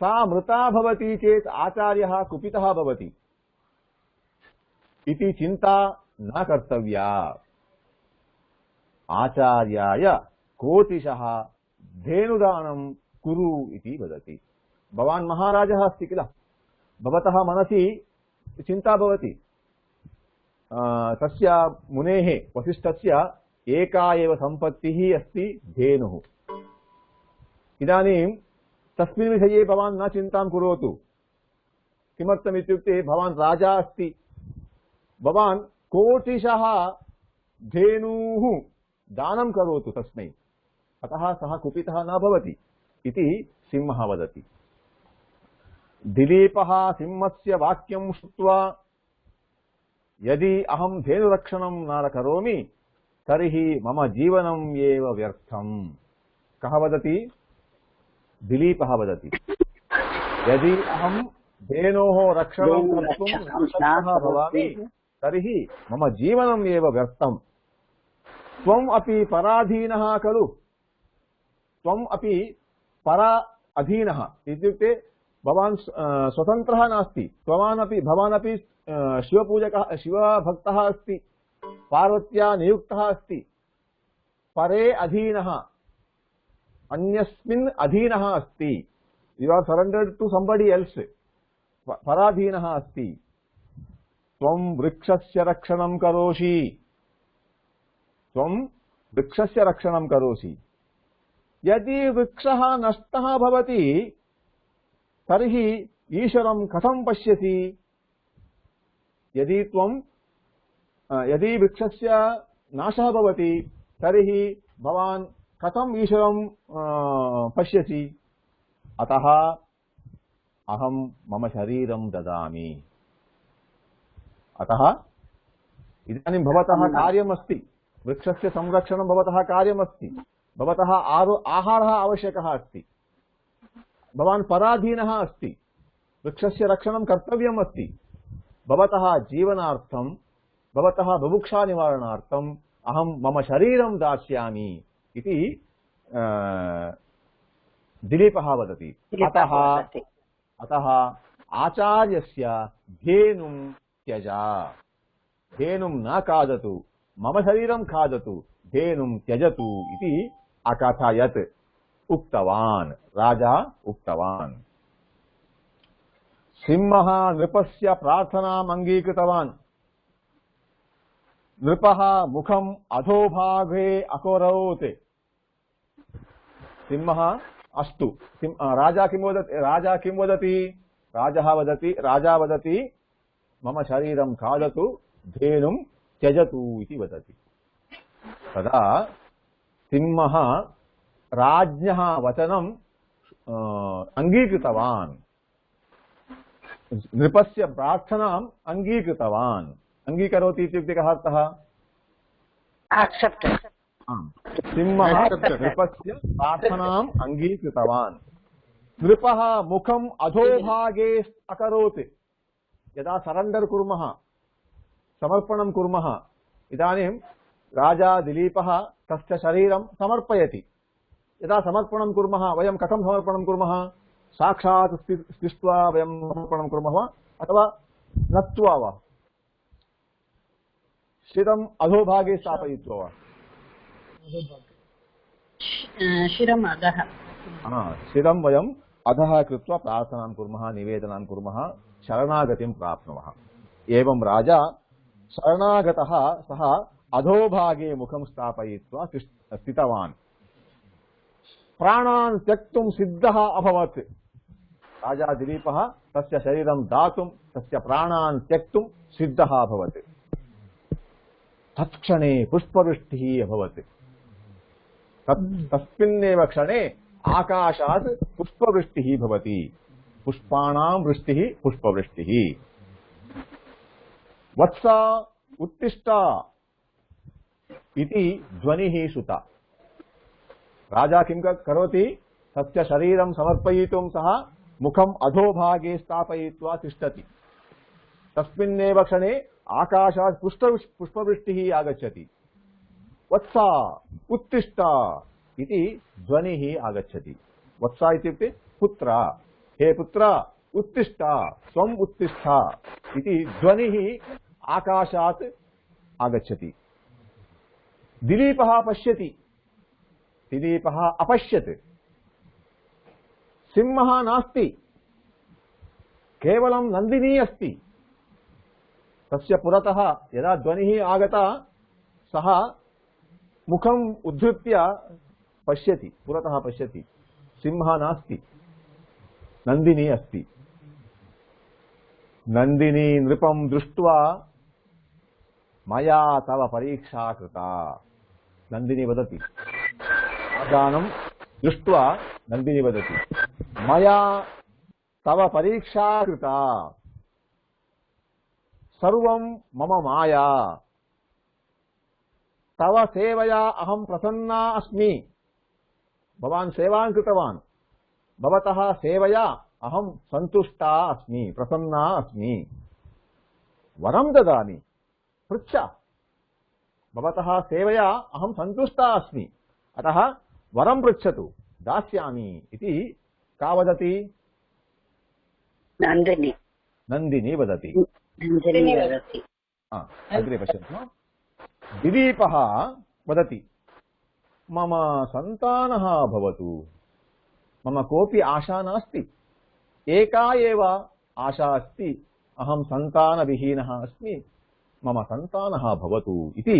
सा मृता भवति चेत् आचार्यः कुपितः भवति इति चिन्ता न कर्तव्या आचार्याय कोटिशः धेनुदानं कुरु इति वदति भवान् महाराजः अस्ति किल भवतः मनसि चिन्ता भवति तस्य मुनेः वसिष्ठस्य एका एव सम्पत्तिः अस्ति धेनुः इदानीं तस्मिन् विषये भवान् न चिन्तां करोतु किमर्थमित्युक्ते भवान् राजा अस्ति भवान् कोटिशः धेनूः दानं करोतु तस्मै, अतः सः कुपितः न भवति इति सिंहः वदति। दिलीपः सिंहस्य वाक्यं श्रुत्वा यदि अहं धेनुरक्षणं न करोमि तर्हि मम जीवनम् एव व्यर्थम्। कः वदति? दिलीपः वदति। यदि अहं धेनोः रक्षणं कर्तुं न शक्तः भवामि तर्हि मम जीवनम् एव व्यर्थम्। त्वम् अपि पराधीनः खलु, त्वम् अपि परा अधीनः इत्युक्ते भवान् स्वतन्त्रः नास्ति, भवानपि शिवपूजकः शिवभक्तः अस्ति, पार्वत्या नियुक्तः अस्ति, परे अधीनः, अन्यस्मिन् अधीनः अस्ति, you are surrendered to somebody else, पराधीनः अस्ति। त्वं वृक्षस्य रक्षणं करोषि, त्वं वृक्षस्य रक्षणं करोषि। यदि वृक्षः नष्टः भवति तर्हि ईश्वरं कथं पश्यसि? यदि वृक्षस्य नाशः भवति तर्हि भवान् कथं ईश्वरं पश्यसि? अतः अहं मम शरीरं ददामि। अतः इदानीं भवतः कार्यमस्ति, वृक्षस्य संरक्षणं भवतः कार्यमस्ति, भवतः आहारः आवश्यकः अस्ति, भवान् पराधीनः अस्ति, वृक्षस्य रक्षणं कर्तव्यम् अस्ति। भवतः जीवनार्थं, भवतः बुभुक्षा निवारणार्थम् अहं मम शरीरं दास्यामि इति दिलीपः वदति। अतः आचार्यस्य धेनुं त्यज, धेनुं न खादतु, मम शरीरं खादतु, धेनुं त्यजतु इति अकथयत्, उक्तवान्, राजा उक्तवान्। सिंहः नृपस्य प्रार्थनाम् अङ्गीकृतवान्। नृपः मुखम् अधोभागे अकरोत्। सिंहः अस्तु, राजा किं वदति? राजा वदति मम शरीरं खादतु, धेनुं त्यजतु इति वदति। तदा सिंहः राज्ञः वचनम् अङ्गीकृतवान्, नृपस्य प्रार्थनाम् अङ्गीकृतवान्। अङ्गीकरोति इत्युक्ते कः अर्थः? सिंहः नृपस्य प्रार्थनाम् अङ्गीकृतवान्। नृपः मुखम् अधोभागे अकरोत्। यदा सरेण्डर् कुर्मः, समर्पणं कुर्मः, इदानीं राजा दिलीपः तस्य शरीरं समर्पयति। यदा समर्पणं कुर्मः, वयं कथं समर्पणं कुर्मः? साक्षात् स्थित्वा वयं समर्पणं कुर्मः वा अथवा नत्वा वा? शिरम् अधोभागे स्थापयित्वा वा? शिरम् अधः। शिरं वयम् अधः कृत्वा प्रार्थनां कुर्मः, निवेदनां कुर्मः, शरणागतिं प्राप्नुमः। एवं राजा शरणागतः सः अधोभागे मुखं स्थापयित्वा स्थितवान्। प्राणान् त्यक्तुं सिद्धः अभवत्। राजा दिलीपः तस्य शरीरं दातुं, तस्य प्राणान् त्यक्तुं सिद्धः अभवत्। तत्क्षणे पुष्पवृष्टिः अभवत्। तस्मिन्नेव क्षणे आकाशात् पुष्पवृष्टिः भवति। पुष्पाणां वृष्टिः, पुष्पवृष्टिः। वत्स उत्तिष्ठ इति ध्वनिः श्रुता। राजा किं करोति? तस्य शरीरं समर्पयितुं सः मुखम् अधोभागे स्थापयित्वा तिष्ठति। तस्मिन्नेव क्षणे आकाशात् पुष्पवृष्टिः आगच्छति। वत्स उत्तिष्ठ इति ध्वनिः आगच्छति। वत्स इत्युक्ते पुत्र, हे पुत्र उत्तिष्ठ, त्वम् उत्तिष्ठ इति ध्वनिः आकाशात् आगच्छति। दिलीपः पश्यति, दिलीपः अपश्यत्। सिंहः नास्ति, केवलं नन्दिनी अस्ति। तस्य पुरतः यदा ध्वनिः आगता सः मुखम् उद्धृत्य पश्यति, पुरतः पश्यति। सिंहः नास्ति, नन्दिनी अस्ति। नन्दिनी नृपं दृष्ट्वा मया तव परीक्षा कृता। नन्दिनी वदति आदानं दृष्ट्वा नन्दिनी वदति मया तव परीक्षा कृता सर्वं मम माया तव सेवया अहं प्रसन्ना अस्मि भवान् सेवां कृतवान् भवतः सेवया अहं सन्तुष्टा अस्मि प्रसन्ना अस्मि वरं ददामि पृच्छ भवतः सेवया अहं सन्तुष्टा अस्मि अतः वरं पृच्छतु दास्यामि इति का वदति नन्दिनी वदति अग्रे पश्यन्तु दिलीपः वदति मम सन्तानः भवतु मम कोऽपि आशा नास्ति एका एव आशा अस्ति अहं सन्तानविहीनः अस्मि मम सन्तानः भवतु इति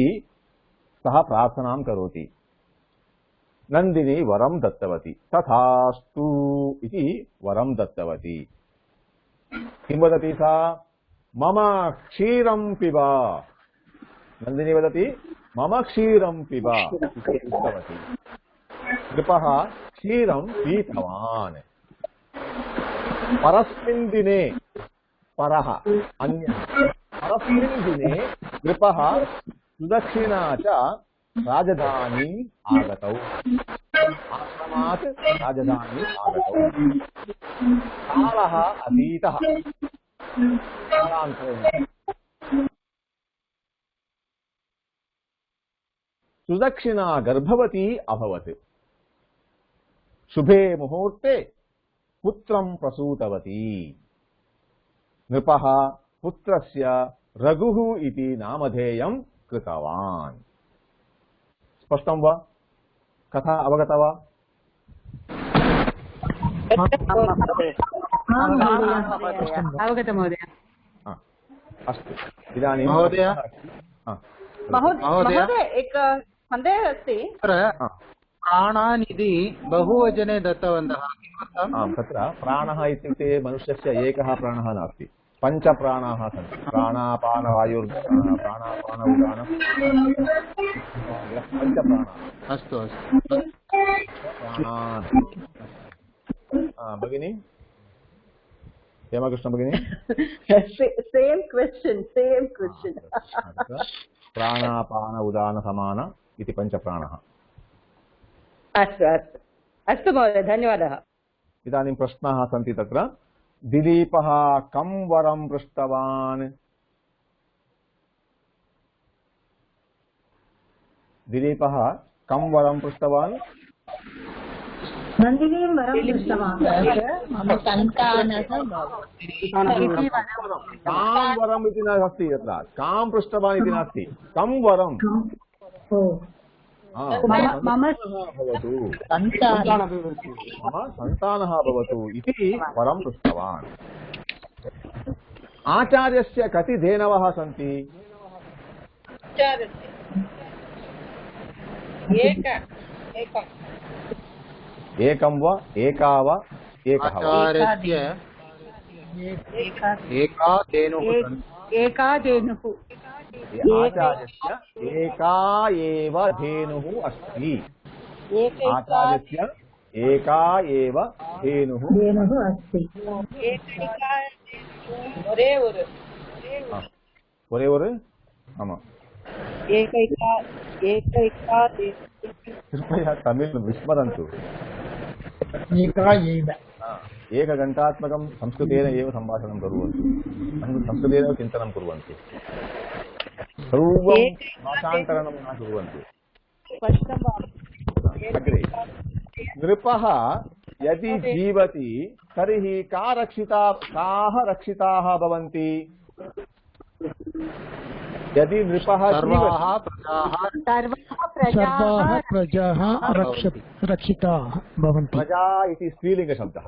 सः प्रार्थनां करोति नन्दिनी वरं दत्तवती तथास्तु इति वरं दत्तवती किं वदति सा मम क्षीरं पिब नन्दिनी वदति मम क्षीरं पिब इति उक्तवती नृपः क्षीरं पीतवान् परस्मिन् दिने परः अन्यः परस्मिन् दिने नृपः सुदक्षिणा च राजधानीम् आगतौ आश्रमात् राजधानीम् आगतौ कालः अतीतः कालान्तरेण सुदक्षिणा गर्भवती अभवत् शुभे मुहूर्ते पुत्रं प्रसूतवती नृपः पुत्रस्य रघुः इति नामधेयं कृतवान् स्पष्टं वा कथा अवगता वा अवगत महोदय अस्तु इदानीं महोदय महोदय एक सन्देहः अस्ति प्राणान् इति बहुवचने दत्तवन्तः किमर्थम् आम् तत्र प्राणः इत्युक्ते मनुष्यस्य एकः प्राणः नास्ति पञ्चप्राणाः सन्ति प्राणापान उदानं पञ्चप्राणाः अस्तु अस्तु प्राणान् भगिनी हेमकृष्ण भगिनी Same question. प्राणापान उदान समान इति पञ्चप्राणः अस्तु महोदय धन्यवादः इदानीं प्रश्नाः सन्ति तत्र दिलीपः कं वरं पृष्टवान् दिलीपः कं वरं पृष्टवान् नन्दिनीं वरं पृष्टवान् मम सन्तानः कां वरम् इति नास्ति तत्र कां पृष्टवान् इति नास्ति कं वरं मम सन्तानः भवतु इति वरं पृष्टवान् आचार्यस्य कति धेनवः सन्ति एकं वा एका वा एकः वा आचार्यस्य एका धेनुः एका धेनुः आचार्यस्य एका एव धेनुः अस्ति आचार्यस्य एका एव धेनुः अस्ति ஒரே ஒரு ஆமா कृपया तमिल विस्मरन्तु एकघण्टात्मकं संस्कृतेन एव सम्भाषणं कुर्वन्तु संस्कृतेन चिन्तनं कुर्वन्तु सर्वं भाषान्तरणं न कुर्वन्तु अग्रे नृपः यदि जीवति तर्हि काः रक्षिताः भवन्ति यदि नृपः सर्वाः प्रजाः रक्षिताः भवन्ति प्रजा इति स्त्रीलिङ्गशब्दः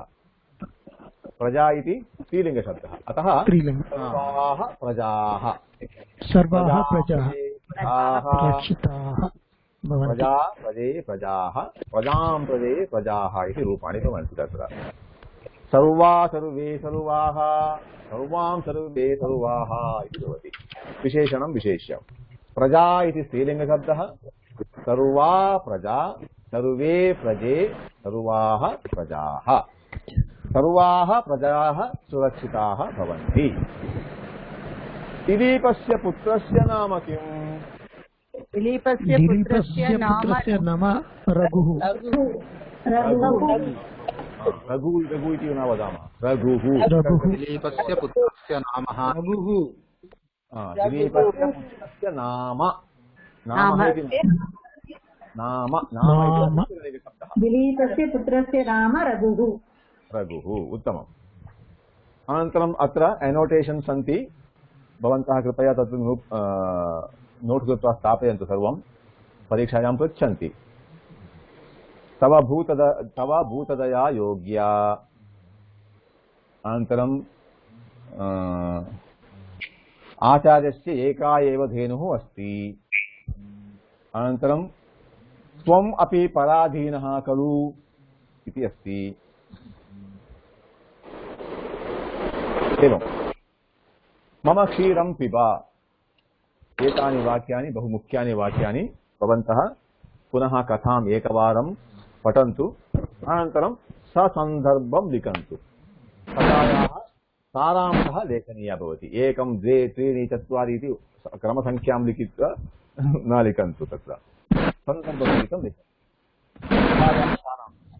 प्रजा इति स्त्रीलिङ्गशब्दः अतः सर्वाः प्रजाः रक्षिताः प्रजा प्रजे प्रजाः प्रजां प्रजे प्रजाः इति रूपाणि भवन्ति तत्र सर्वा सर्वे सर्वाः सर्वां सर्वे सर्वाः इति भवति विशेषणं विशेष्यं प्रजा इति स्त्रीलिङ्गशब्दः सर्वा प्रजा, सर्वे प्रजे, सर्वाः प्रजाः, सर्वाः प्रजाः सुरक्षिताः भवन्ति। दिलीपस्य पुत्रस्य नाम किम्? दिलीपस्य पुत्रस्य नाम रघुः। रघु रघु इति न वदामः, रघुः। दिलीपस्य पुत्रस्य नाम रघुः। दिलीपस्य पुत्रस्य नाम, नाम इति नाम, दिलीपस्य पुत्रस्य नाम रघुः। रघुः, उत्तमम्। अनन्तरम् अत्र एनोटेशन् सन्ति, भवन्तः कृपया तत् नोट् कृत्वा स्थापयन्तु। सर्वं परीक्षायां पृच्छन्ति। तव भूतदया योग्या, अनन्तरं आचार्यस्य एका एव धेनुः अस्ति, अनन्तरं त्वम् अपि पराधीनः खलु इति अस्ति। एवं मम क्षीरं पिब, एतानि वाक्यानि बहु मुख्यानि वाक्यानि। भवन्तः पुनः कथाम् एकवारं पठन्तु, अनन्तरं ससन्दर्भं लिखन्तु। कथायाः सारांशः लेखनीयः भवति। 1 2 3 4 इति क्रमसङ्ख्यां लिखित्वा न लिखन्तु, तत्र सन्दर्भसहितं लिखन्तु। कथायाः सारांशः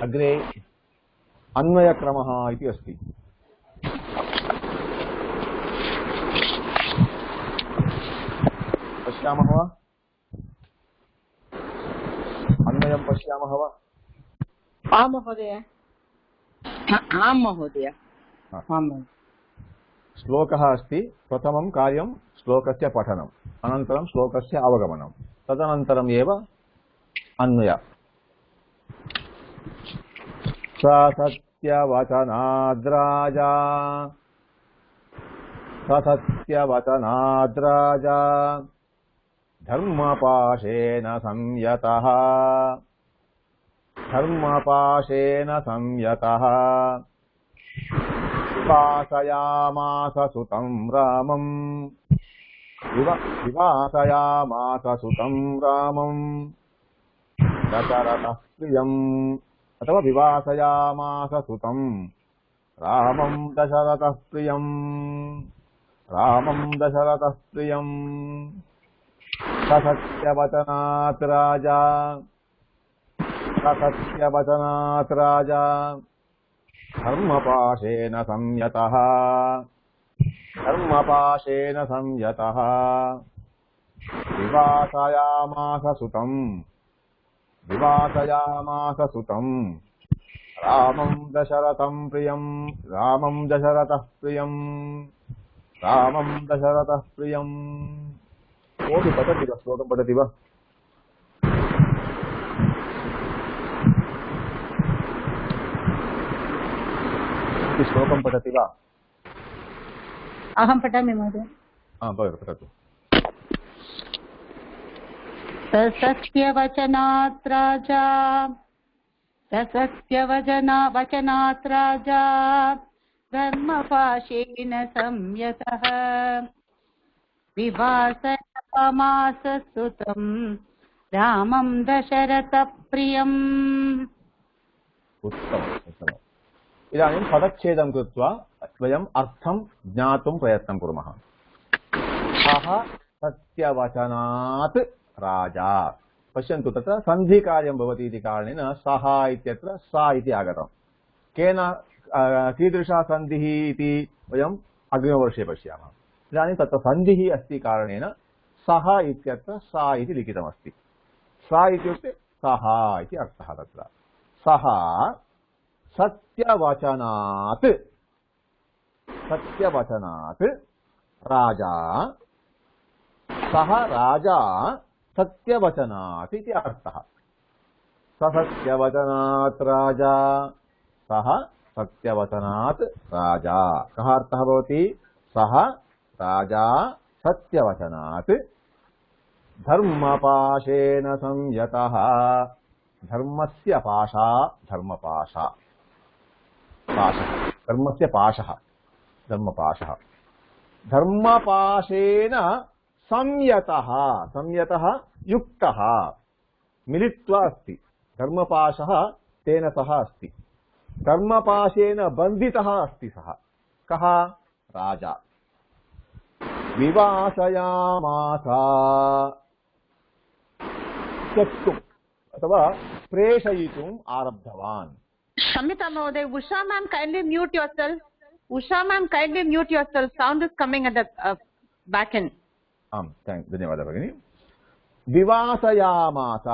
अग्रे अन्वयक्रमः इति अस्ति। पश्यामः वा? अन्वयं पश्यामः वा? आम् महोदय। आम् महोदय। श्लोकः अस्ति। प्रथमं कार्यं श्लोकस्य पठनम्, अनन्तरं श्लोकस्य अवगमनं, तदनन्तरम् एव अन्वय। स सत्यवचनाद्राजा, स सत्यवचनाद्राजा धर्मपाशेन संयतः, धर्मपाशेन संयतः विवासयामास सुतं रामम्, विवासयामास सुतं रामम् दशरथः प्रियम्, अथवा विवासयामास सुतं रामं दशरथः प्रियम्, रामं दशरथः प्रियम्। स सत्यवचनात् राजा, स सत्यवचनात् राजा धर्मपाशेन संयतः, धर्मपाशेन संयतः विवासयामास सुतं, विवासयामास सुतं रामं दशरथं प्रियम्, रामं दशरथः प्रियम्, रामं दशरथः प्रियम्। कोऽपि पठति वा? श्लोकं पठति वा? श्लोकं पठति वा? अहं पठामि महोदय। पठतु। सत्यवचनात् राजा, सत्यवचनात् राजा धर्मपाशेन संयतः विवासयामास सुतं रामं दशरथप्रियम्। उत्तमम्, उत्तमम्। इदानीं पदच्छेदं कृत्वा वयम् अर्थं ज्ञातुं प्रयत्नं कुर्मः। सः सत्यवचनात् राजा, पश्यन्तु तत्र सन्धिकार्यं भवति इति कारणेन सः इत्यत्र सा इति आगतम्। केन कीदृशा सन्धिः इति वयम् अग्रिमवर्षे पश्यामः। इदानीं तत्र सन्धिः अस्ति कारणेन सः इत्यत्र सा इति लिखितमस्ति। सा इत्युक्ते सः इति अर्थः। तत्र सः सत्यवचनात्, सत्यवचनात् राजा, सः राजा सत्यवचनात् इति अर्थः। स सत्यवचनात् राजा, सः सत्यवचनात् राजा। कः अर्थः भवति? सः राजा सत्यवचनात् धर्मपाशेन संयतः, धर्मस्य पाशा, धर्मपाशः, पाशः, धर्मस्य पाशः, धर्मपाशः। धर्मपाशेन संयतः संयतः युक्तः मिलित्वा अस्ति धर्मपाशः तेन सह अस्ति धर्मपाशेन बन्धितः अस्ति सः कः राजा विवासयामास त्यक्तुम् अथवा प्रेषयितुम् आरब्धवान् Shamita Mode, Usha ma'am, kindly mute yourself. Usha ma'am, kindly mute yourself. Sound is coming at the back end. आम् धन्यवादः भगिनी विवासयामास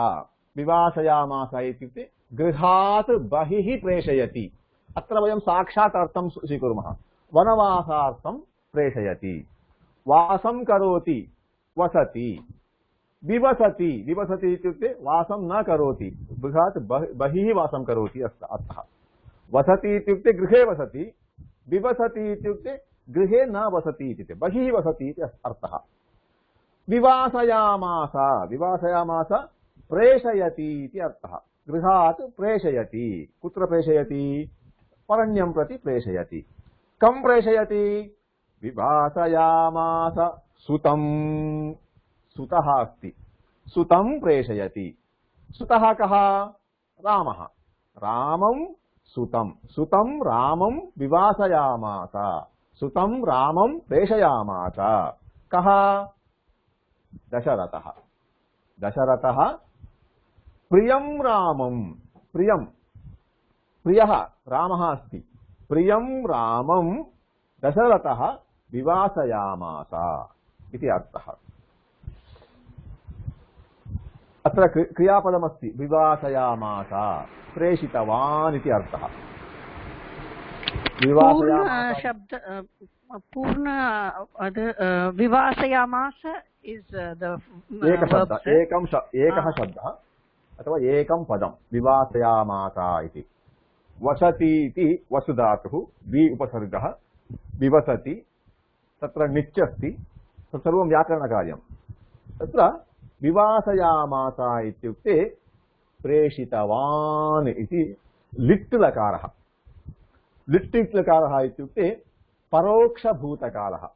विवासयामास इत्युक्ते गृहात् बहिः प्रेषयति अत्र वयं साक्षात् अर्थं स्वीकुर्मः वनवासार्थं प्रेषयति वासं करोति वसति विवसति विवसति इत्युक्ते वासं न करोति गृहात् बहिः वासं करोति अर्थः वसति इत्युक्ते गृहे वसति विवसति इत्युक्ते गृहे न वसति इत्युक्ते बहिः वसति इति अर्थः विवासयामास विवासयामास प्रेषयति इति अर्थः गृहात् प्रेषयति कुत्र प्रेषयति परण्यं प्रति प्रेषयति कं प्रेषयति विवासयामास सुतं सुतः अस्ति सुतं प्रेषयति सुतः कः रामः रामं सुतं सुतं रामं विवासयामास सुतं रामं प्रेषयामास कः दशरथः दशरथः प्रियं रामं प्रियं प्रियः रामः अस्ति प्रियं रामं दशरथः विवासयामास इति अर्थः अत्र क्रियापदमस्ति विवासयामास प्रेषितवान् इति अर्थः पूर्ण शब्द पूर्ण विवासयामास is the एकः शब्दः अथवा एकं पदं विवासयामास इति वसति इति वसुधातुः वि उपसर्गः विवसति तत्र निच् अस्ति तत्सर्वं व्याकरणकार्यं तत्र विवासयामास इत्युक्ते प्रेषितवान् इति लिट् लकारः लिट् लकारः इत्युक्ते परोक्षभूतकालः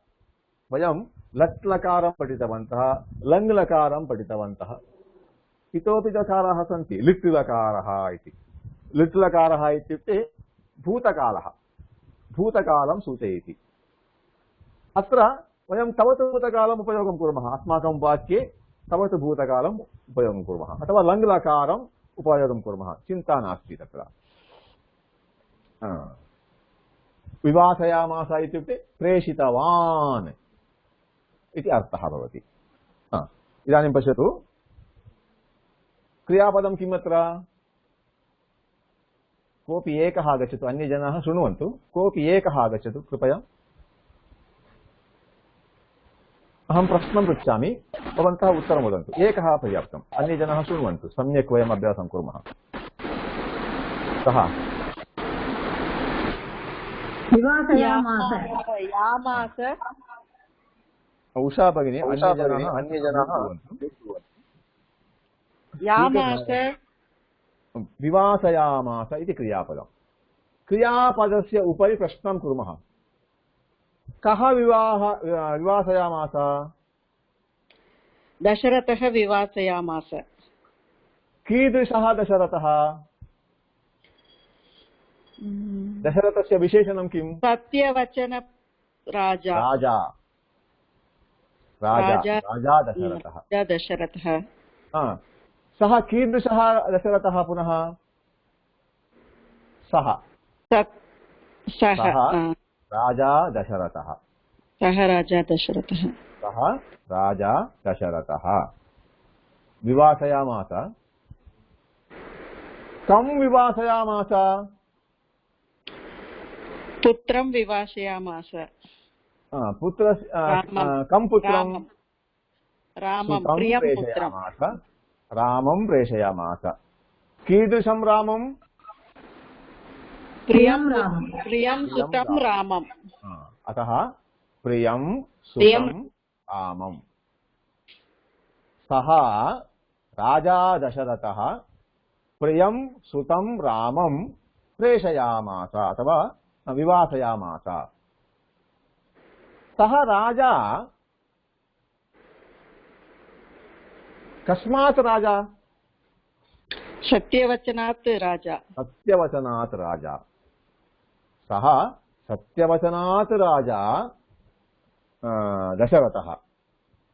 वयं लट् लकारं पठितवन्तः लङ् लकारं पठितवन्तः इतोपि लकाराः सन्ति लिट् लकारः इति लिट् लकारः इत्युक्ते भूतकालः भूतकालं सूचयति अत्र वयं तवतु भूतकालम् उपयोगं कुर्मः अस्माकं वाक्ये तवतु भूतकालम् उपयोगं कुर्मः अथवा लङ् लकारम् उपयोगं कुर्मः चिन्ता नास्ति तत्र विवासयामास इत्युक्ते प्रेषितवान् इति अर्थः भवति इदानीं पश्यतु क्रियापदं किम् अत्र कोऽपि एकः आगच्छतु अन्ये जनाः शृण्वन्तु कोऽपि एकः आगच्छतु कृपया अहं प्रश्नं पृच्छामि भवन्तः उत्तरं वदन्तु एकः पर्याप्तम् अन्ये जनाः शृण्वन्तु सम्यक् वयम् अभ्यासं कुर्मः सः उषा भगिनी अन्ये जनाः विवासयामास इति क्रियापदम् क्रियापदस्य उपरि प्रश्नं कुर्मः कः विवासयामास दशरथः विवासयामास कीदृशः दशरथः दशरथस्य विशेषणं किम् सत्यवचन राजा राजा राजा राजा दशरथः सः कीदृशः दशरथः पुनः सः राजा दशरथः सः राजा दशरथः सः राजा दशरथः विवासयामास कं विवासयामास पुत्रं विवासयामास पुत्र कं पुत्रं रामं प्रियं पुत्रं रामं प्रेषयामास कीदृशं रामं प्रियं सुतं रामम् अतः प्रियं सुतं रामं सः राजा दशरथः प्रियं सुतं रामं प्रेषयामास अथवा विवासयामास सः राजा कस्मात् राजा? सत्यवचनात् राजा। सत्यवचनात् राजा। सः सत्यवचनात् राजा दशरथः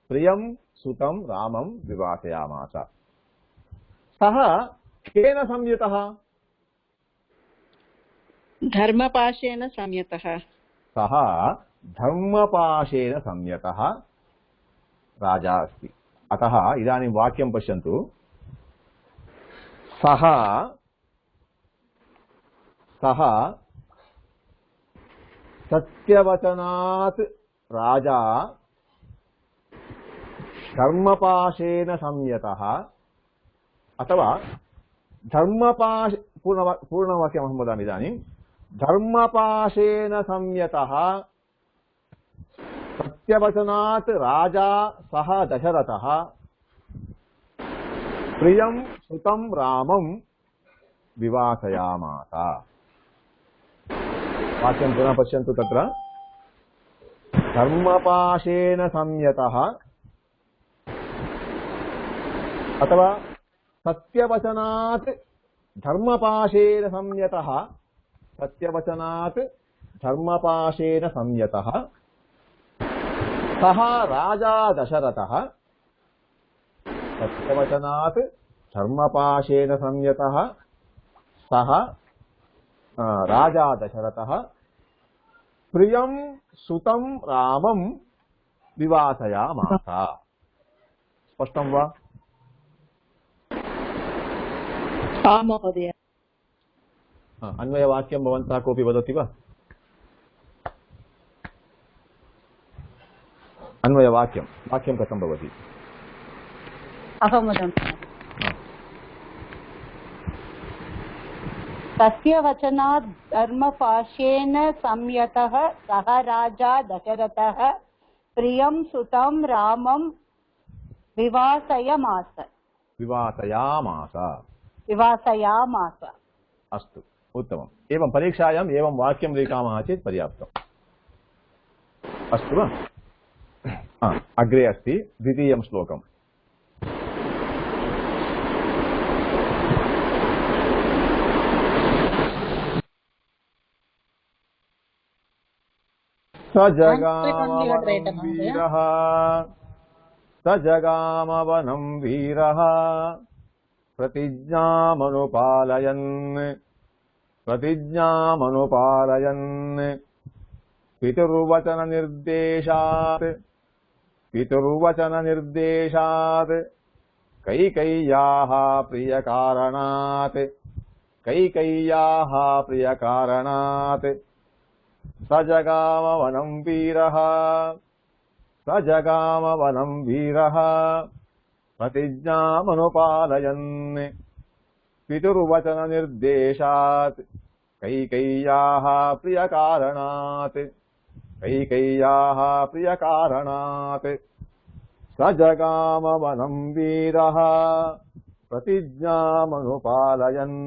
प्रियं सुतं रामं विवासयामास। सः केन संयुतः? धर्मपाशेन संयुतः। सः धर्मपाशेन संयुतः राजा अस्ति। अतः इदानीं वाक्यं पश्यन्तु। सः सत्यवचनात् राजा धर्मपाशेन संयतः अथवा पूर्णवाक्यमहं वदामि इदानीं। धर्मपाशेन संयतः सत्यवचनात् राजा सः दशरथः प्रियं सुतं रामं विवासयामास। वाक्यं पुनः पश्यन्तु। तत्र धर्मपाशेन संयतः अथवा सत्यवचनात् धर्मपाशेन संयतः, सत्यवचनात् धर्मपाशेन संयतः सः राजा दशरथः। सत्यवचनात् धर्मपाशेन संयतः सः राजा दशरथः प्रियं सुतं रामं विवासयामास। स्पष्टं वा? आम् महोदय। अन्वयवाक्यं भवन्तः कोऽपि वदति वा? अन्वयवाक्यं वाक्यं कथं भवति? अहं वदामि। तस्य वचनात् धर्मपाशेन संयतः सः राजा दशरथः प्रियं सुतं रामं विवासयामास। विवासयामास। अस्तु, उत्तमम्। एवं परीक्षायाम् एवं वाक्यं लिखामः चेत् पर्याप्तम्। अस्तु वा? अग्रे अस्ति द्वितीयं श्लोकम्। स जगामवनं वीरः प्रतिज्ञामनुपालयन् पितुर्वचननिर्देशात् कैकेय्याः प्रियकारणात् स जगामवनं वीरः प्रतिज्ञामनुपालयन् पितुर्वचननिर्देशात् कैकेय्याः प्रियकारणात् स जगामवनं वीरः प्रतिज्ञामनुपालयन्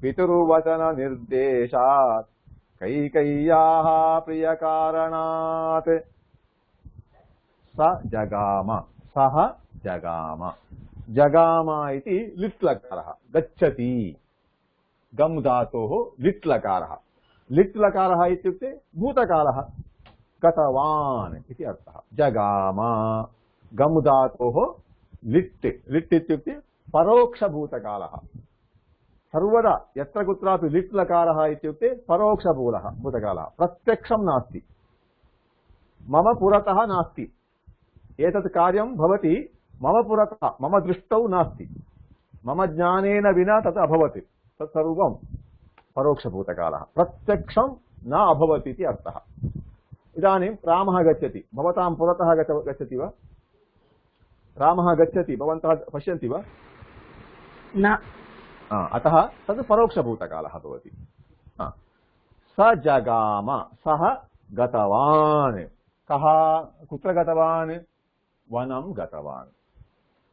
पितुर्वचननिर्देशात् कैकेय्याः प्रियकारणात् स जगाम। सः जगाम। जगाम इति लिट् लकारः। गच्छति गम् धातोः लिट् लकारः। लिट् लकारः इत्युक्ते भूतकालः। गतवान् इति अर्थः। जगाम गम् धातोः लिट्। लिट् इत्युक्ते परोक्षभूतकालः। सर्वदा यत्र कुत्रापि लिट् लकारः इत्युक्ते परोक्षभूतकालः। प्रत्यक्षं नास्ति, मम पुरतः नास्ति। एतत् कार्यं भवति मम पुरतः, मम दृष्टौ नास्ति, मम ज्ञानेन विना तत् अभवत्। तत् सर्वं परोक्षभूतकालः। प्रत्यक्षं न अभवत् इति अर्थः। इदानीं रामः गच्छति, भवतां पुरतः गच्छति वा? रामः गच्छति, भवन्तः पश्यन्ति वा? न। अतः तद् परोक्षभूतकालः भवति। स जगाम, सः गतवान्। कः कुत्र गतवान्? वनं गतवान्।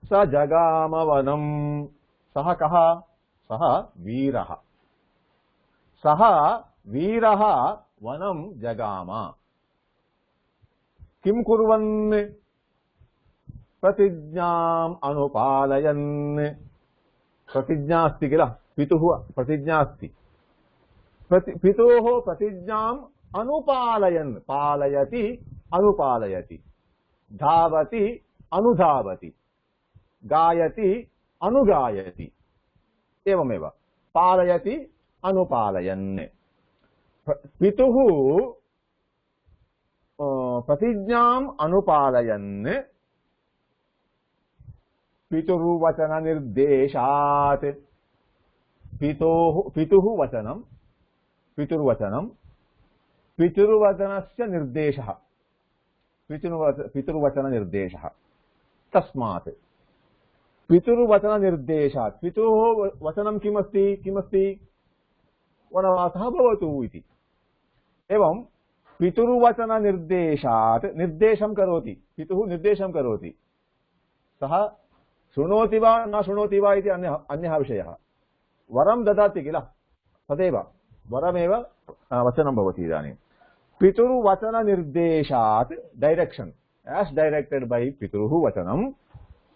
स जगाम वनं। सः कः? सः वीरः। सः वीरः वनं जगाम। किं कुर्वन् प्रतिज्ञाम् अनुपालयन् प्रतिज्ञा अस्ति किल पितुः प्रतिज्ञा अस्ति पितोः प्रतिज्ञाम् अनुपालयन् पालयति अनुपालयति धावति अनुधावति गायति अनुगायति एवमेव पालयति अनुपालयन् पितुः प्रतिज्ञाम् अनुपालयन् पितुर्वचननिर्देशात् पितुः वचनं पितुर्वचनं पितुर्वचनस्य निर्देशः पितुर्वचननिर्देशः तस्मात् पितुर्वचननिर्देशात् पितुः वचनं किमस्ति वनवासः भवतु इति एवं पितुर्वचननिर्देशात् निर्देशं करोति पितुः निर्देशं करोति सः शृणोति वा न शृणोति वा इति अन्यः विषयः वरं ददाति किल तदेव वरमेव वचनं भवति इदानीं पितुर्वचननिर्देशात् डायरेक्शन एस् डायरेक्टेड बाय पितुः वचनम्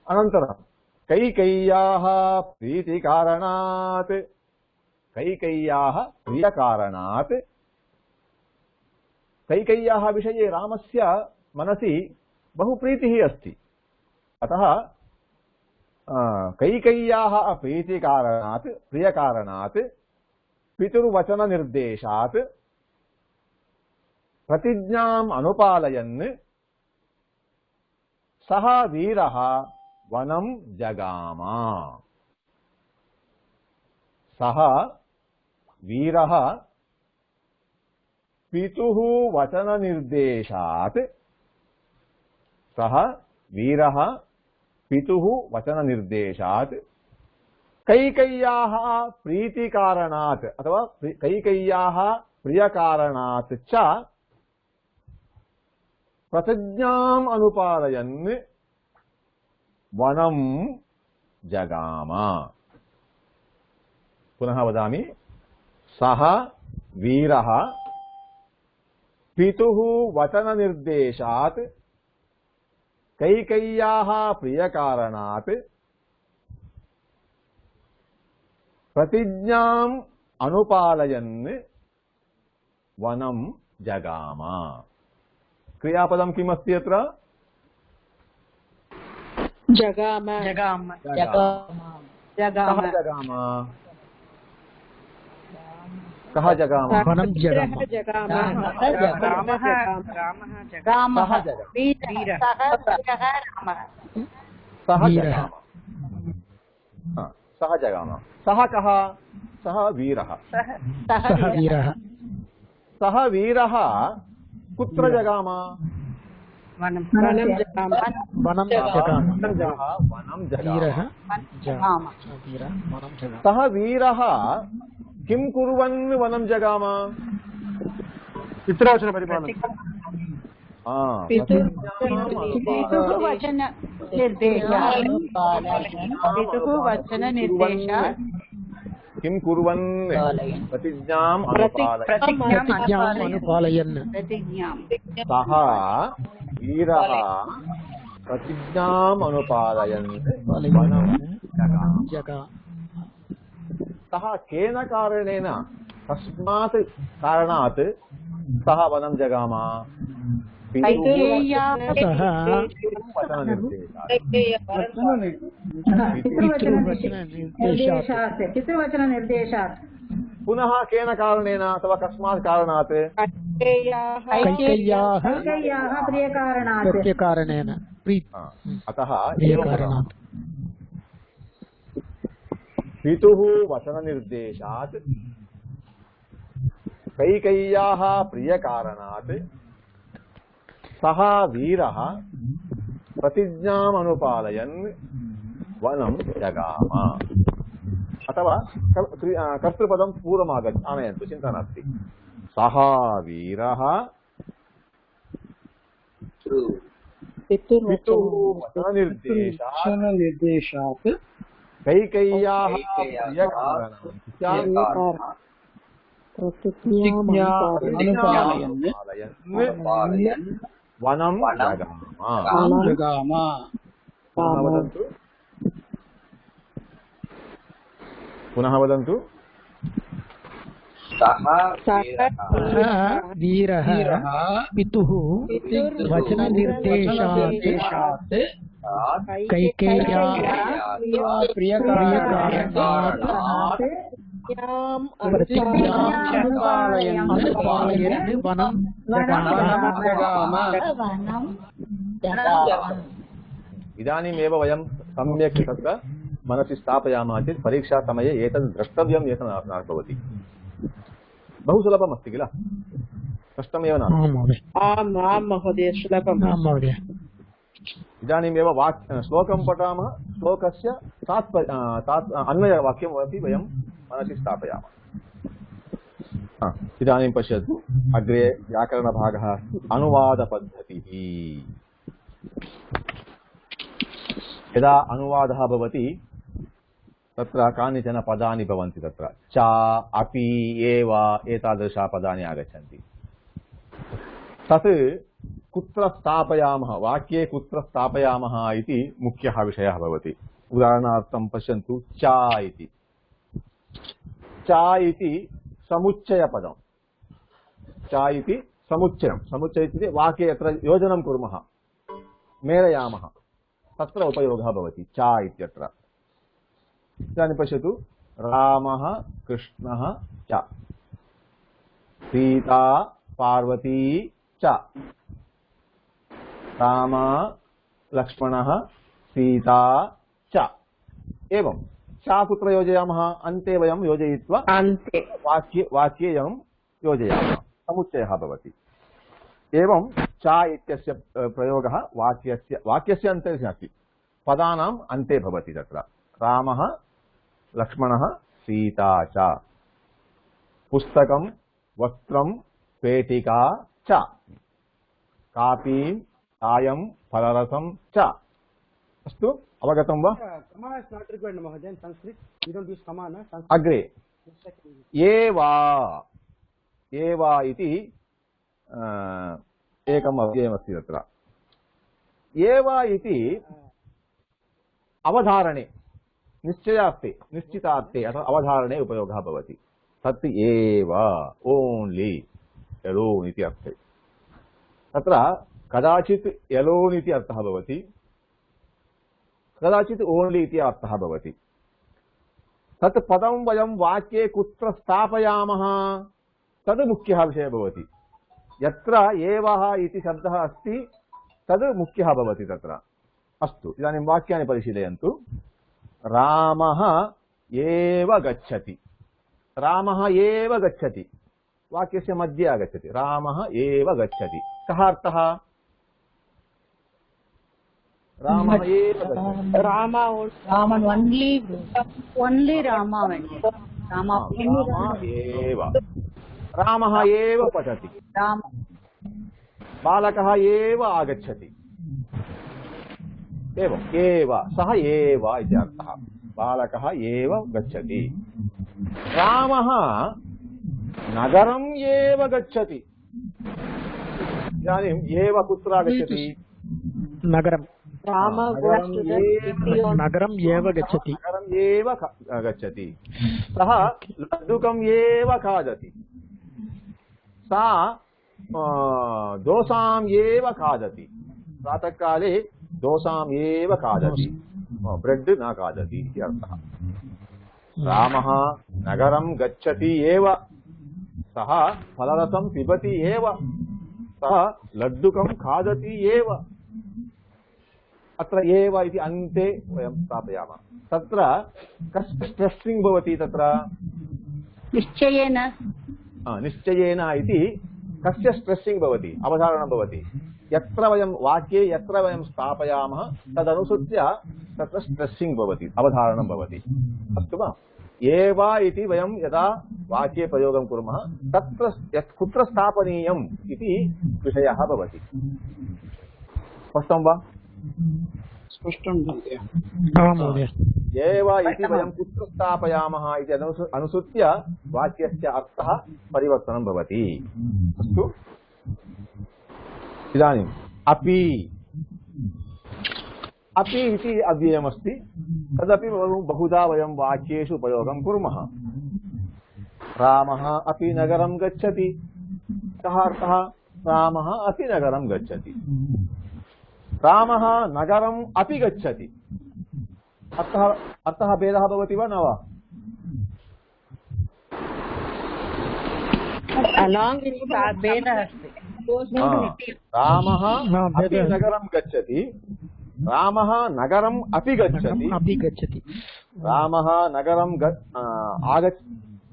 अनन्तरं कैकेय्याः प्रीतिकारणात् कैकेय्याः प्रियकारणात् कैकेय्याः विषये रामस्य मनसि बहु प्रीतिः अस्ति अतः कैकेय्याः प्रीतिकारणात् प्रियकारणात् पितुर्वचननिर्देशात् प्रतिज्ञाम् अनुपालयन् सः वीरः वनं जगाम सः वीरः पितुः वचननिर्देशात् सः वीरः पितुः वचननिर्देशात् कैकेय्याः प्रीतिकारणात् अथवा कैकेय्याः प्रियकारणात् च प्रतिज्ञाम् अनुपालयन् वनं जगाम पुनः वदामि सः वीरः पितुः वचननिर्देशात् कैकेय्याः प्रियकारणात् प्रतिज्ञाम् अनुपालयन् वनं जगाम क्रियापदं किमस्ति अत्र जगाम जगाम जगाम जगाम कः जगाम वनं जगाम सः जगाम सः कः सः वीरः सः वीरः कुत्र जगाम वनं जगाम सः वीरः किं कुर्वन् वनं जगाम पितृवचन परिपालनं पितुः वचननिर्देशात् किं कुर्वन् प्रतिज्ञाम् अनुपालयन् सः वीरः प्रतिज्ञाम् अनुपालयन् वनं जगाम सः केन कारणेन कस्मात् कारणात् सः वनं जगाम पितृवचननिर्देशात् पुनः केन कारणेन अथवा कस्मात् कारणात् कैकेय्याः प्रियकारणेन अतः प्रियकारणात् पितुः वचननिर्देशात् कैकेय्याः प्रियकारणात् सः वीरः प्रतिज्ञाम् अनुपालयन् वनं जगाम अथवा कर्तृपदं पूर्वम् आनयन्तु चिन्ता नास्ति सः वीरः पितुः वचननिर्देशात् कैकेय्याः प्रियकारणात् वनं जगाम पुनः वदन्तु वीरः पितुः वचननिर्देशात् कैकेय्या प्रियकारणात् प्रतिज्ञां अनुपालयन् वनं जगाम। इदानीमेव वयं सम्यक् तत्र मनसि स्थापयामः चेत् परीक्षासमये एतद् द्रष्टव्यम् एतत् न भवति। बहु सुलभमस्ति किल, कष्टमेव न। आम् महोदय सुलभम्। इदानीमेव श्लोकं पठामः, श्लोकस्य अन्वयवाक्यम् अपि वयं मनसि स्थापयामः। इदानीं पश्यतु, अग्रे व्याकरणभागः अनुवादपद्धतिः। यदा अनुवादः भवति तत्र कानिचन पदानि भवन्ति, तत्र च अपि एव एतादृशा पदानि आगच्छन्ति। तत् कुत्र स्थापयामः, वाक्ये कुत्र स्थापयामः इति मुख्यः विषयः भवति। उदाहरणार्थं पश्यन्तु, च इति समुच्चयपदं। च इति समुच्चयं, समुच्चय इत्युक्ते वाक्ये यत्र योजनं कुर्मः, मेलयामः, तत्र उपयोगः भवति च इत्यत्र। इदानीं पश्यतु, रामः कृष्णः च, सीता पार्वती च, राम लक्ष्मणः सीता च। एवं च कुत्र योजयामः? अन्ते वयं योजयित्वा वाक्ये एवं योजयामः, समुच्चयः भवति। एवं च इत्यस्य प्रयोगः वाक्यस्य अन्ते नास्ति, पदानाम् अन्ते भवति। तत्र रामः लक्ष्मणः सीता च, पुस्तकं वस्त्रं पेटिका च, कापीं चायं फलरसं च। अस्तु, अवगतं वा? अग्रे एव इति एकम् अव्ययमस्ति तत्र। एव इति अवधारणे, निश्चितार्थे अथवा अवधारणे उपयोगः भवति। तत् एव, ओन्ली, एलोन् इति अर्थे। तत्र कदाचित् एलोन् इति अर्थः भवति, कदाचित् ओन्ली इति अर्थः भवति। तत् पदं वयं वाक्ये कुत्र स्थापयामः तद् मुख्यः विषयः भवति। यत्र एवः इति शब्दः अस्ति तद् मुख्यः भवति तत्र। अस्तु, इदानीं वाक्यानि परिशीलयन्तु। रामः एव गच्छति, रामः एव गच्छति, वाक्यस्य मध्ये आगच्छति, रामः एव गच्छति। कः अर्थः? रामः एव गच्छति, रामः एव पठति, बालकः एव आगच्छति। एवं एव, सः एव इति अर्थः, बालकः एव गच्छति। रामः नगरम् एव गच्छति। इदानीम् एव कुत्र आगच्छति? नगरं, नगरम् एव गच्छति, नगरम् एव गच्छति। सः लड्डुकम् एव खादति, सा दोसाम् एव खादति, प्रातःकाले दोसाम् एव खादति, ब्रेड् न खादति इति अर्थः। रामः नगरं गच्छति एव, सः फलरसं पिबति एव, सः लड्डुकं खादति एव। अत्र एव इति अन्ते वयं स्थापयामः। तत्र कस्य स्ट्रेस्सिङ्ग् भवति? तत्र निश्चयेन इति कस्य स्ट्रेस्सिङ्ग् भवति? अवधारणं भवति। यत्र वयं वाक्ये यत्र वयं स्थापयामः तदनुसृत्य तत्र स्ट्रेस्सिङ्ग् भवति, अवधारणं भवति। अस्तु वा? एव इति वयं यदा वाक्ये प्रयोगं कुर्मः तत्र कुत्र स्थापनीयम् इति विषयः भवति। स्पष्टं वा? स्पष्टं महोदय। एव इति वयं कुत्र स्थापयामः इति अनुसृत्य वाक्यस्य अर्थः परिवर्तनं भवति। अस्तु, इदानीं अपि अपि इति अव्ययमस्ति तदपि बहुधा वयं वाक्येषु उपयोगं कुर्मः। रामः अपि नगरं गच्छति। कः अर्थः? रामः अपि नगरं गच्छति। रामः नगरम् अपि गच्छति। अर्थः भेदः भवति वा न वा? along with भेदः अस्ति। रामः अपि नगरं गच्छति। रामः नगरम् अपि गच्छति।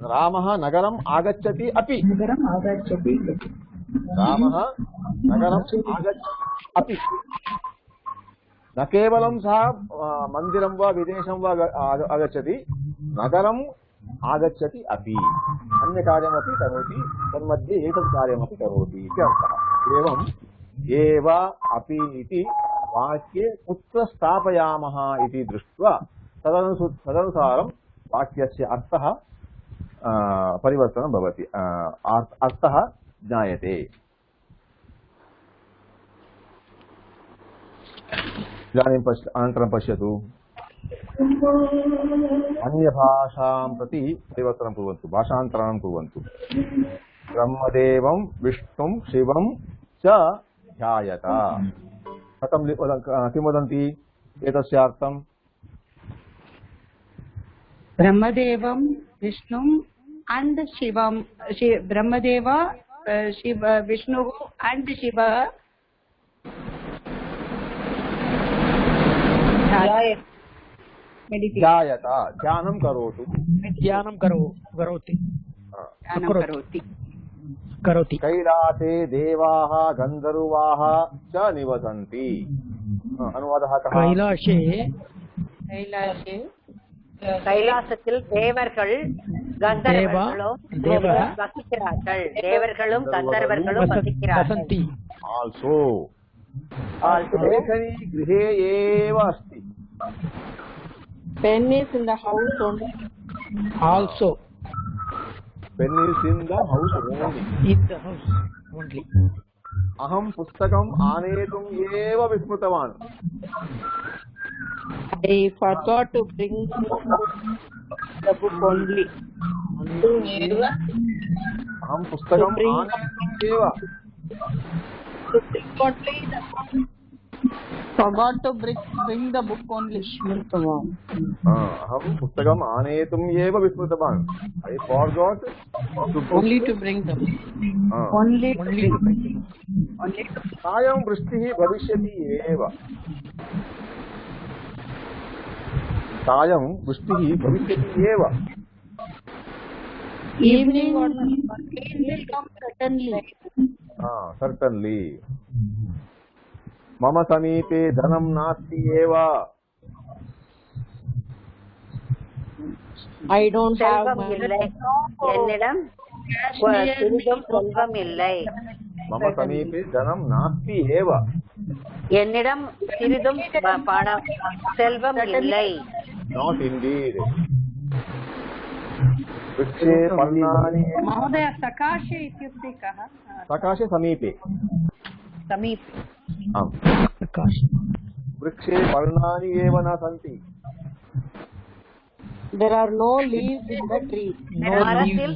रामः नगरम् आगच्छति अपि। रामः नगरम् अपि। न केवलं सः मन्दिरं वा विदेशं वा आगच्छति, नगरम् आगच्छति अपि। अन्यकार्यमपि करोति, तन्मध्ये एतत् कार्यमपि करोति इति अर्थः। एवम् एव अपि इति वाक्ये कुत्र स्थापयामः इति दृष्ट्वा तदनुसारं वाक्यस्य अर्थः परिवर्तनं भवति, अर्थः ज्ञायते। इदानीं अनन्तरं पश्यतु, अन्यभाषां प्रति परिवर्तनं कुर्वन्तु, भाषान्तरणं कुर्वन्तु। ब्रह्मदेवं विष्णुं शिवं च ध्यायत। किं वदन्ति एतस्य अर्थं? ब्रह्मदेवं विष्णुं and शिवं, ब्रह्मदेव शिव विष्णुः and शिवः ध्यायत, ध्यानं करोतु। करोति। कैलासे देवाः गन्धर्वाः च निवसन्ति। अनुवादः कः? கைலாசத்தில் தேவர்கள் கந்தர்வர்களும் வசிக்கிறார்கள். தேவர்களும் கந்தர்வர்களும் வசிக்கிறார்கள். Also लेखनी गृहे एव अस्ति। Pen is in the house only. Also Pen is in the house only. अहं पुस्तकम् आनेतुम् एव विस्मृतवान्। I forgot to bring the book only. अहं पुस्तकम् आनेतुम् एव forgot to bring the book only. अहं पुस्तकम् आनेतुम् एव विस्मृतवान्। I forgot only to bring the book. only सायं वृष्टिः भविष्यति एव। सायं वृष्टिः भविष्यति एव। Evening will come certainly. Certainly. मम समीपे धनं नास्ति एव। I don't have money. என்னிடம் சிறிதும் செல்வம் இல்லை. मम समीपे धनं नास्ति एव। என்னிடம் சிறிதும் செல்வம் இல்லை. Not indeed. वृक्षे पर्णानि। महोदय सकाशे इत्युक्ते कः? सकाशे समीपे। समीपे। आम्। वृक्षे पर्णानि एव न सन्ति। There are no leaves in the tree. மரத்தில்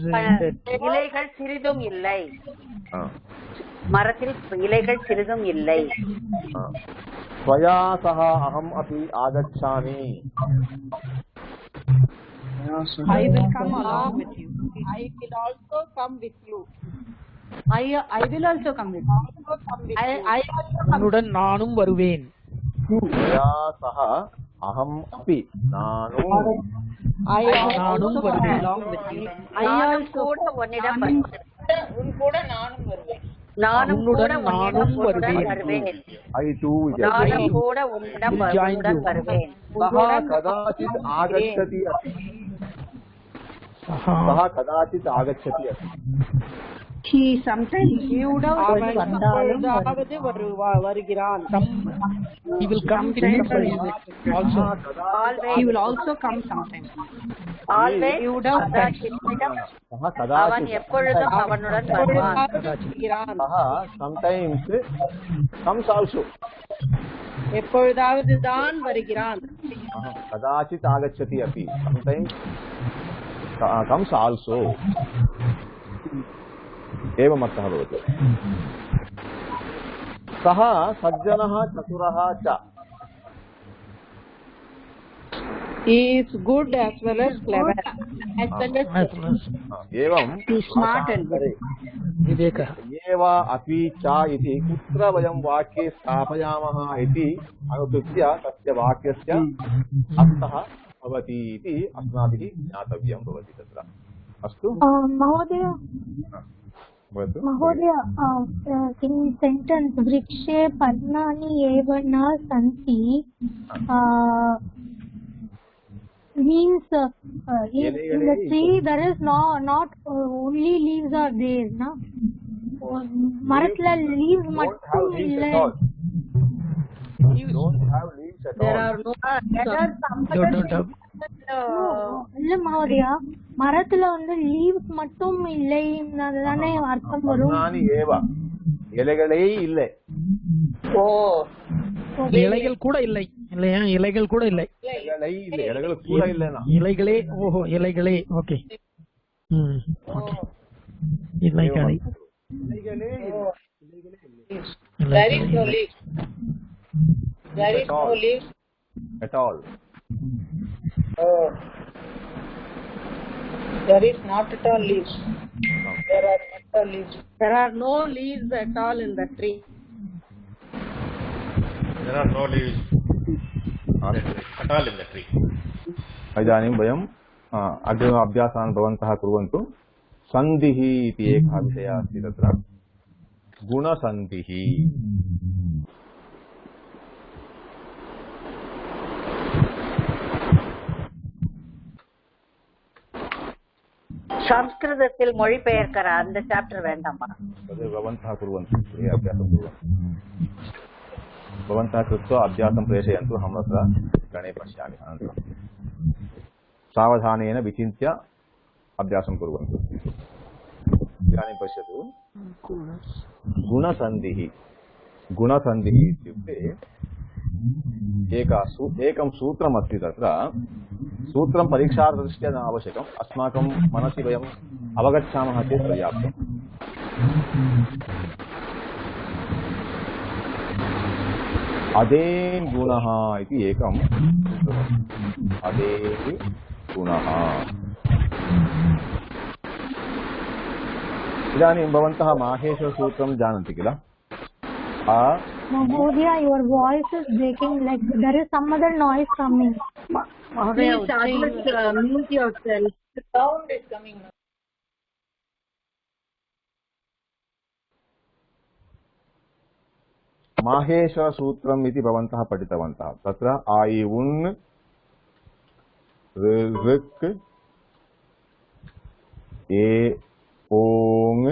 இலைகள் சிறிதும் இல்லை. மரத்தில் இலைகள் சிறிதும் இல்லை. त्वया सह अहम् अपि आगच्छामि। I will come along with you. I will also come with you. I will also come with you. உன்னுடன் நானும் வருவேன். त्वया सह अहम् अपि நானும் வருவேன். நானும் கூட உன்னிடம் வருவேன். நானும் கூட உன்னிடம் வருவேன். I too நானும் கூட உன்னிடம் வருவேன். सः कदाचित् आगच्छति अपि। सः कदाचित् आगच्छति अपि। He sometimes he would have வருகிறான். He will come also. he will also come sometimes. Always सः அவன் எப்பொழுதும் அவனுடன் வருவான். sometimes comes also. எப்பொழுதாவது தான் வருகிறான். कदाचित् आगच्छति अपि. sometimes comes also. एवमर्थः भवति. सः सज्जनः चतुरः च. He is good as well as clever. एवं smart and good. विवेकः एव अपि च इति कुत्र वयं वाक्ये स्थापयामः इति अनुसृत्य तस्य वाक्यस्य अर्थः भवति इति अस्माभिः ज्ञातव्यं भवति तत्र. अस्तु महोदय in sentence वृक्षे पर्णानि एव न सन्ति means in the tree there is not only leaves are there na மரத்துல leaves மட்டும் இல்ல. There are no இல்ல மகோதயா மரத்துல வந்து லீவ்ஸ் மட்டும் இல்லை அதுதானே அர்த்தம் வரும். இலைகளே இல்லை. ஓ இலைகள் கூட இல்லை இல்லையா? இலைகள் கூட இல்லை. இலைகள் கூட இல்லைனா இலைகளே. ஓஹோ இலைகளே. ஓகே ஓகே இலைகளே. there is no leaf. There is no leaf at all. Oh, there is not at all leaves. There are not all leaves. There are no leaves at all in the tree. There are no leaves at all in the tree. इदानीं वयम् अग्रिम अभ्यासान् भवन्तः कुर्वन्तु. सन्धिः इति एकः विषयः अस्ति तत्र. गुणसन्धिः. சம்ஸ்கிருதத்தில் மொழிபெயர்க்கிற அந்த சாப்டர் வேண்டாமா? भवन्तः कुर्वन्तु. अभ्यासं कुर्वन्तु. भवन्तः कृत्वा अभ्यासं प्रेषयन्तु. अहम् अत्र गणे पश्यामि. अनन्तरं सावधानेन विचिन्त्य अभ्यासं कुर्वन्तु. इदानीं पश्यतु. गुणसन्धिः. गुणसन्धिः इत्युक्ते एकं सूत्रमस्ति तत्र. सूत्रं परीक्षादृष्ट्या न आवश्यकम्. अस्माकं मनसि वयम् अवगच्छामः चेत् पर्याप्तम्. अदेन् गुणः इति एकं अदेन् गुणः. इदानीं भवन्तः माहेश्वरसूत्रं जानन्ति किल? Mahodaya, your voice is breaking, like there is some other noise coming. Please mute yourself. The sound is coming now. माहेश्वरसूत्रम् इति भवन्तः पठितवन्तः. तत्र आयि उन् ऋक् ए ओङ्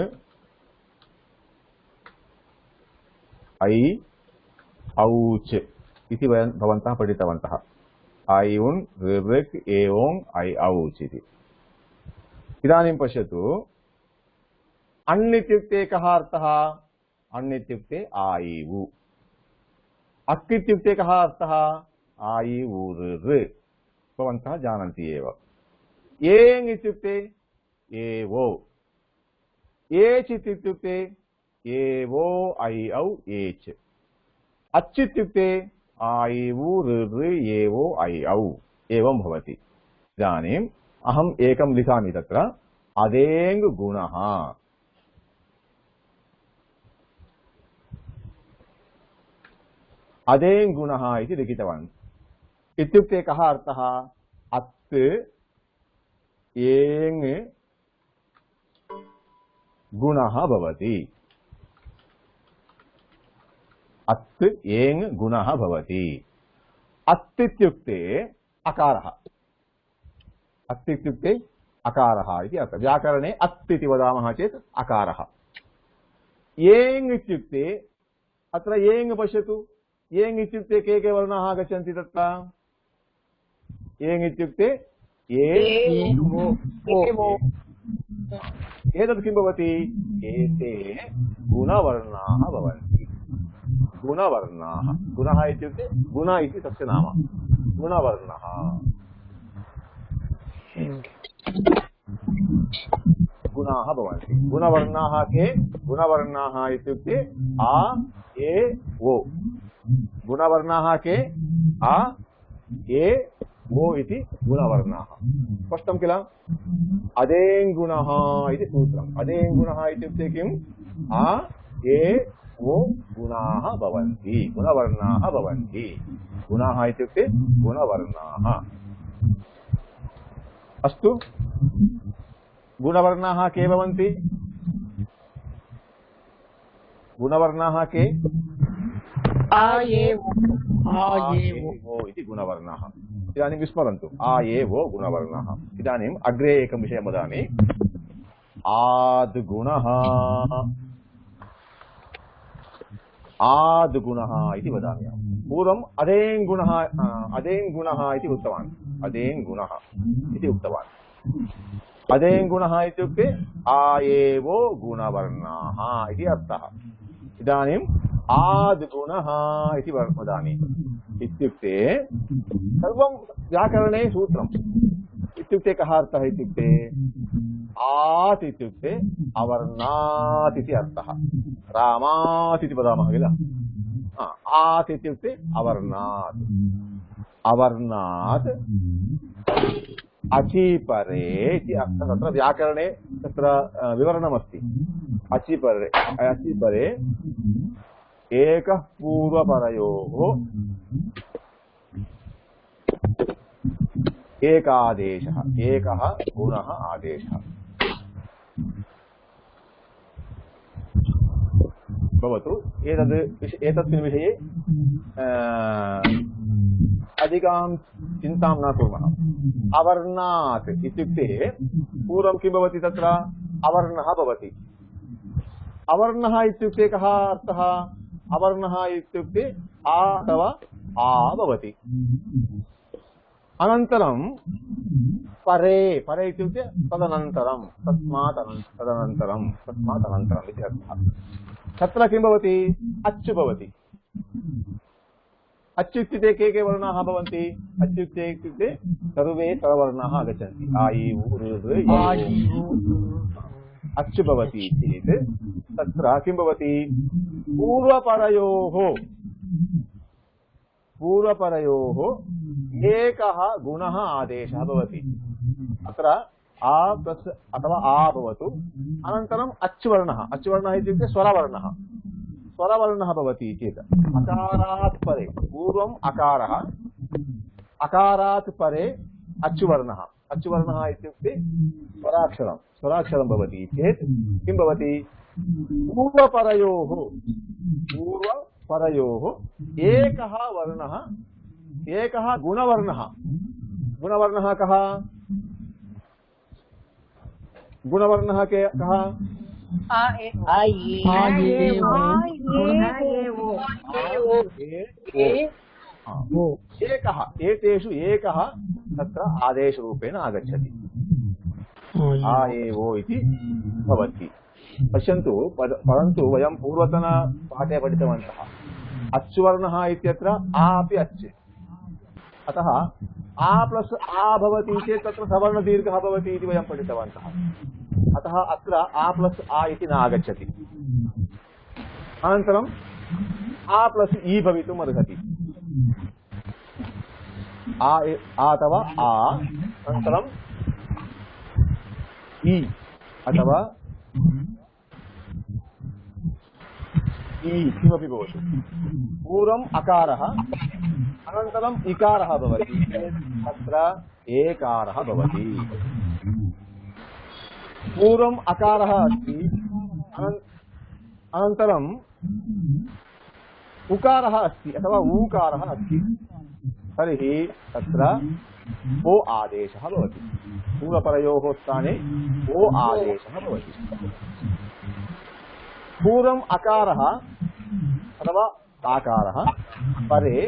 ऐ औच् इति भवन्तः पठितवन्तः. आयि उन् ऋक् ए ओङ् ऐ औच् इति. इदानीं पश्यतु. अण् इत्युक्ते कः अर्थः? अण् इत्युक्ते आयिवु. अक् इत्युक्ते कः अर्थः? आयिवुर्. भवन्तः जानन्ति एव. एङ् इत्युक्ते एवो. एच् इत्युक्ते एवो ऐ औ एच्. अच् इत्युक्ते आयिवुर् एवो ऐ औ. एवं भवति. इदानीम् अहम् एकं लिखामि तत्र. अदेङ् गुणः. अदेङ् गुणः इति लिखितवान्. इत्युक्ते कः अर्थः? अत् एङ् गुणः भवति. अत् एङ् गुणः भवति. अत् इत्युक्ते अकारः. अत् इत्युक्ते अकारः इति अर्थः. व्याकरणे अत् इति वदामः चेत् अकारः. एङ् इत्युक्ते अत्र एङ् पश्यतु. एङ् इत्युक्ते के वर्णाः आगच्छन्ति तत्र? एङ् इत्युक्ते एतत् किं भवति एते गुणवर्णाः भवन्ति गुणवर्णाः गुणः इत्युक्ते गुण इति तस्य नाम गुणवर्णः गुणाः भवन्ति गुणवर्णाः के गुणवर्णाः इत्युक्ते आ ए ओ गुणवर्णाः के आ ए ओ इति गुणवर्णाः स्पष्टं किल अदेङ्गुणः इति सूत्रम् अदेङ्गुणः इत्युक्ते किम् आ ए ओ गुणाः भवन्ति गुणवर्णाः भवन्ति गुणाः इत्युक्ते गुणवर्णाः अस्तु गुणवर्णाः के भवन्ति गुणवर्णाः के आ ये वो इति गुणवर्णाः इदानीं विस्मरन्तु आ ये वो गुणवर्णाः इदानीम् अग्रे एकं विषयं वदामि आद्गुणः आद्गुणः इति वदामि पूर्वम् अदेङ्गुणः इति उक्तवान् अदेङ्गुणः इति उक्तवान् अदेङ्गुणः इत्युक्ते आ एवो गुणवर्णाः इति अर्थः इदानीम् आद्गुणः इति वदामि इत्युक्ते सर्वं व्याकरणे सूत्रम् इत्युक्ते कः अर्थः इत्युक्ते आत् इत्युक्ते अवर्णात् इति अर्थः रामात् इति वदामः किल आत् इत्युक्ते अवर्णात् अवर्णात् अचिपरे इति अर्थः तत्र व्याकरणे तत्र विवरणमस्ति अचिपरे एकः पूर्वपरयोः एकादेशः एकः गुणः आदेशः भवतु एतस्मिन् विषये अधिकां चिन्तां न कुर्मः अवर्णात् इत्युक्ते पूर्वं किं भवति तत्र अवर्णः भवति अवर्णः इत्युक्ते कः अर्थः अवर्णः इत्युक्ते आ अथवा आ भवति अनन्तरं परे परे इत्युक्ते तदनन्तरं तदनन्तरम् इति अर्थः तत्र किं भवति अच् भवति अच्युक्ते के वर्णाः भवन्ति अच्युक्ते इत्युक्ते सर्वे स्वरवर्णाः आगच्छन्ति आ इ उ अच् भवति चेत् तत्र किं भवति पूर्वपरयोः एकः गुणः आदेशः भवति अत्र आ प्लस् अथवा आ भवतु अनन्तरम् अच् वर्णः इत्युक्ते स्वरवर्णः भवति चेत् अकारात् परे पूर्वम् अकारः अकारात् परे अच्वर्णः इत्युक्ते स्वराक्षरं भवति चेत् किं भवति पूर्वपरयोः एकः वर्णः एकः गुणवर्णः कः गुणवर्णः कः एकः एतेषु एकः तत्र आदेशरूपेण आगच्छति आ एवो इति भवति पश्यन्तु परन्तु वयं पूर्वतनपाठे पठितवन्तः अच्वर्णः इत्यत्र आ अपि अच् अतः आ प्लस् आ भवति चेत् तत्र सवर्णदीर्घः भवति इति वयं पठितवन्तः अतः अत्र आ प्लस् आ इति न आगच्छति अनन्तरम् आ प्लस् इ भवितुम् अर्हति आ अथवा आ अनन्तरम् इ अथवा इ किमपि भवतु पूर्वम् अकारः अनन्तरम् इकारः भवति तत्र एकारः भवति पूर्वम् अकारः अस्ति अनन्तरम् उकारः अस्ति अथवा ऊकारः अस्ति तर्हि तत्र ओ आदेशः भवति पूर्वपरयोः स्थाने ओ आदेशः भवति पूर्वम् अकारः अथवा आकारः परे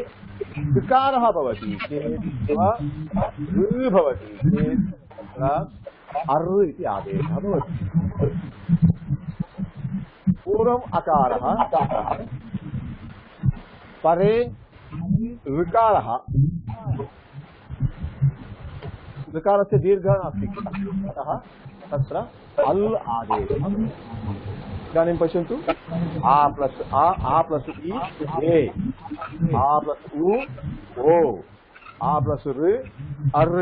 ऋकारः भवति चेत् वा ऋ भवति चेत् तत्र अर् इति आदेशः भवति। पूर्वम् अकारः परे ऋकारः, ऋकारस्य दीर्घः नास्ति अतः तत्र अल् आदेशः। इदानीं पश्यन्तु आ प्लस् इ ए, आ प्लस् उ ओ, आ प्लस् ऋ अर्,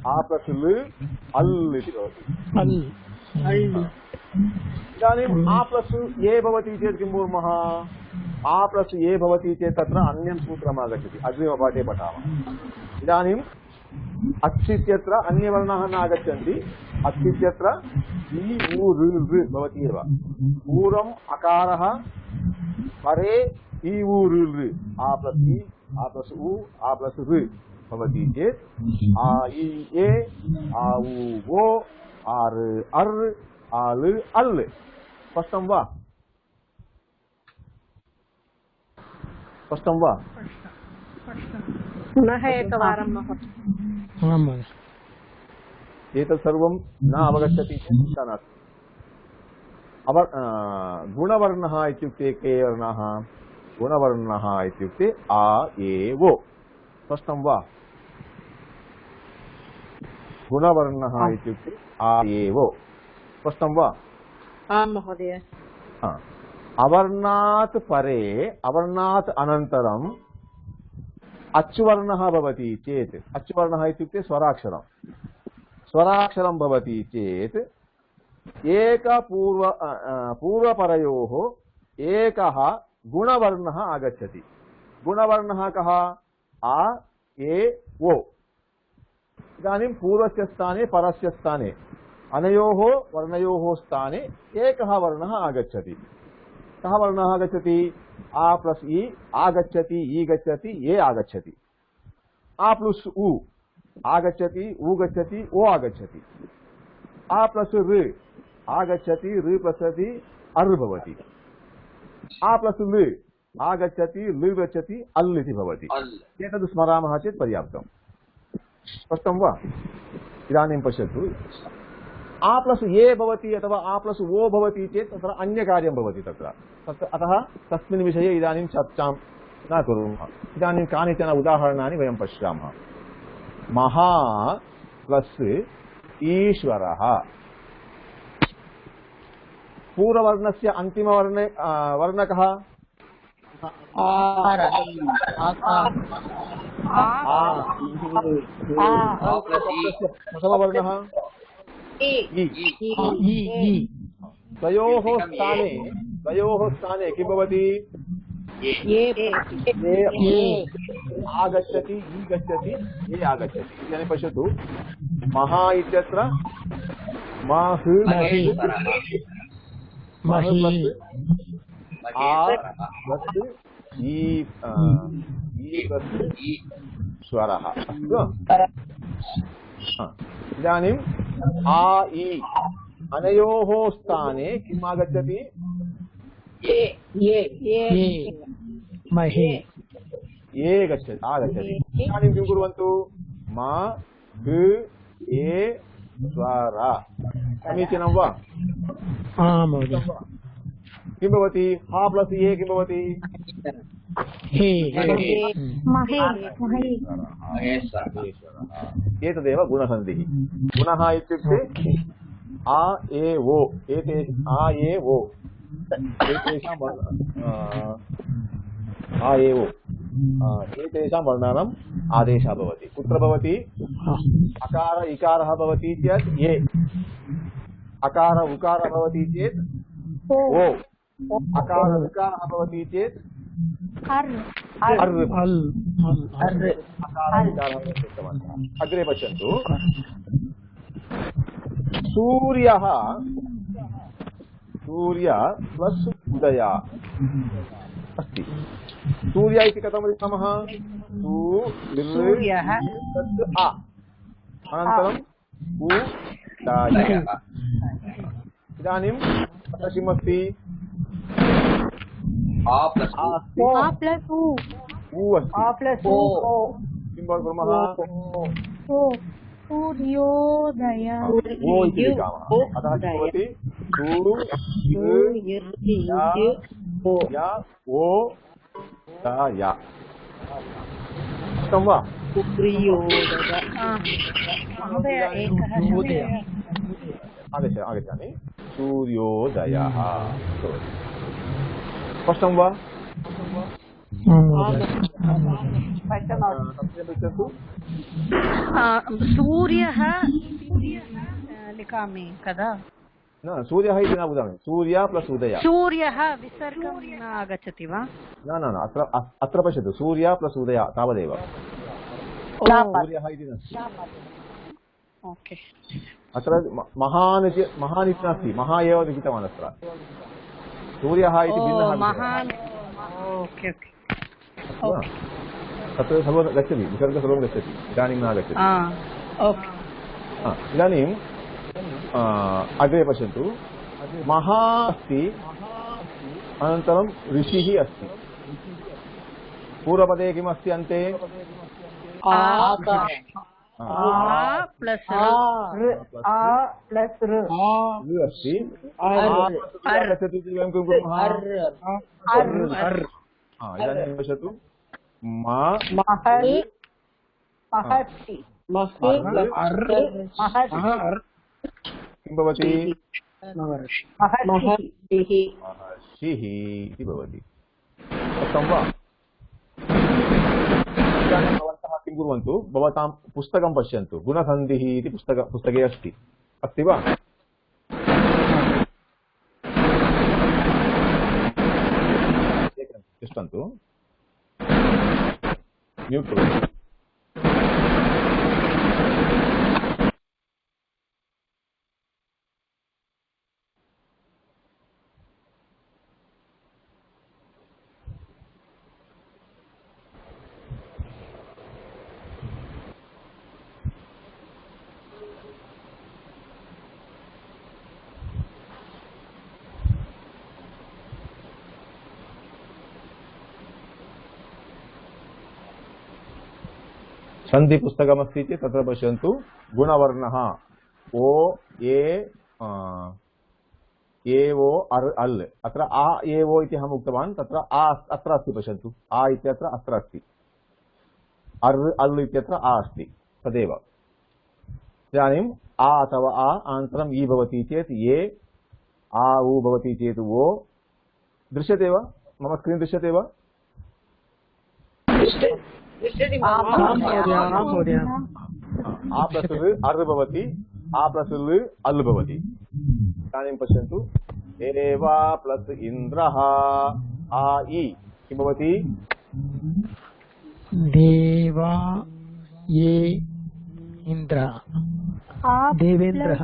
आ प्लस् लृ अल् इति भवति। इदानीम् आ प्लस् ए भवति चेत् किं कुर्मः? आ प्लस् ए भवति चेत् तत्र अन्यं सूत्रम् आगच्छति, अग्रिमपाठे पठामः। इदानीम् अच् इत्यत्र अन्यवर्णाः न आगच्छन्ति, अच् इत्यत्र इ उ ऋ ऋ भवति एव। पूर्वम् अकारः परे इ उ ऋ ऋ, आ प्लस् इ आ प्लस् उ आ प्लस् ऋ भवति चेत् आ इ ए आ उ ओ आ ऋ अर् आ लृ अल्। स्पष्टं वा? स्पष्टं वा? पुनः एकवारं महोदय। एतत् सर्वं न अवगच्छति चेत् चिन्ता नास्ति। गुणवर्णः इत्युक्ते के वर्णाः? गुणवर्णः इत्युक्ते आ ए वो। स्पष्टं वा? गुणवर्णः इत्युक्ते आ ए वो। स्पष्टं वा? आं महोदय। अवर्णात् परे अवर्णात् अनन्तरम् अच्वर्णः भवति चेत्, अच्वर्णः इत्युक्ते स्वराक्षरं, स्वराक्षरं भवति चेत् पूर्वपरयोः एकः गुणवर्णः आगच्छति। गुणवर्णः कः? आ ए ओ। इदानीं पूर्वस्य स्थाने परस्य स्थाने अनयोः वर्णयोः स्थाने एकः वर्णः आगच्छति। कः वर्णः आगच्छति? आ प्लस् इ आगच्छति, इ गच्छति, ए आगच्छति। आ प्लस् उ आगच्छति, उ गच्छति, ओ आगच्छति। आ प्लस् ऋ आगच्छति, ऋ प्रसति, अर् भवति। आ प्लस् लृ आगच्छति, लृ गच्छति, अल् इति भवति। एतद् स्मरामः चेत् पर्याप्तम्। स्पष्टं वा? इदानीं पश्यतु, आ प्लस् ए भवति अथवा आ प्लस् ओ भवति चेत् तत्र अन्यकार्यं भवति तत्र। अतः तस्मिन् विषये इदानीं चर्चां न कुर्मः। इदानीं कानिचन उदाहरणानि वयं पश्यामः। महा प्लस् ईश्वरः। पूर्ववर्णस्य अन्तिमवर्णे वर्णकः? प्रथमवर्णः द्वयोः स्थाने किं भवति? आगच्छति, इ गच्छति, ए आगच्छति। इदानीं पश्यतु, महा इत्यत्र स्वरः। अस्तु। इदानीम् आ इ अनयोः स्थाने किम् आगच्छति? ये गच्छति, आगच्छति। इदानीं किं कुर्वन्तु? मा ग ए स्वर। समीचीनं वा? किं भवति? हा प्लस् ए किं भवति? एतदेव गुणसन्धिः। गुणः इत्युक्ते आ ए वो, आ ए वो एतेषां वर्णानाम् आदेशः भवति। कुत्र भवति? अकार इकारः भवति चेत् ये, अकार उकारः भवति चेत् ओ, अकार उकारः भवति चेत् अग्रे पश्यन्तु। सूर्य प्लस् उदय अस्ति। सूर्य इति कथं लिखामः? सूर्यः आ अनन्तरम् उदय। इदानीं तत्र किमस्ति? उ अस्ति किं कुर्मः सूर्योदय ओ इति लिखामः अतः किं भवति ओ या स्पष्टं वा आगच्छामि सूर्योदयः स्पष्टं वा सूर्यः लिखामि कदा न सूर्यः इति न वदामि सूर्य प्लस् उदय सूर्यः विसर्गं न आगच्छति वा न अत्र पश्यतु सूर्य प्लस् उदय तावदेव सूर्यः इति नास्ति ओके अत्र महान् इति नास्ति महा एव लिखितवान् अत्र सूर्यः इति भिन्नः ओके तत्र सर्वं गच्छति विसर्गः सर्वं गच्छति इदानीं न आगच्छति इदानीम् अग्रे पश्यन्तु महा अस्ति अनन्तरं ऋषिः अस्ति पूर्वपदे किमस्ति अन्ते अस्ति वयं किं कुर्मः इदानीं पश्यतु किं भवति महर्षिः इति भवति स्पष्टं वा इदानीं भवन्तः किं कुर्वन्तु भवतां पुस्तकं पश्यन्तु गुणसन्धिः इति पुस्तके अस्ति वा तिष्ठन्तु म्यूट् करोतु सन्धि पुस्तकमस्ति चेत् तत्र पश्यन्तु गुणवर्णः ओ ओ अल् अत्र आ एवो इति अहम् उक्तवान् तत्र अत्र अस्ति पश्यन्तु आ इत्यत्र अत्र अस्ति अल् इत्यत्र आ अस्ति तदेव इदानीम् आ अथवा आ अनन्तरम् इ भवति चेत् ये आ उ भवति चेत् ओ दृश्यते वा मम स्क्रीन् दृश्यते वा आ प्लस् अर् भवति आ प्लस् अल् भवति इदानीं पश्यन्तु एवा प्लस् इन्द्रः आ इ किं भवति देवा ये इन्द्रः देवेन्द्रः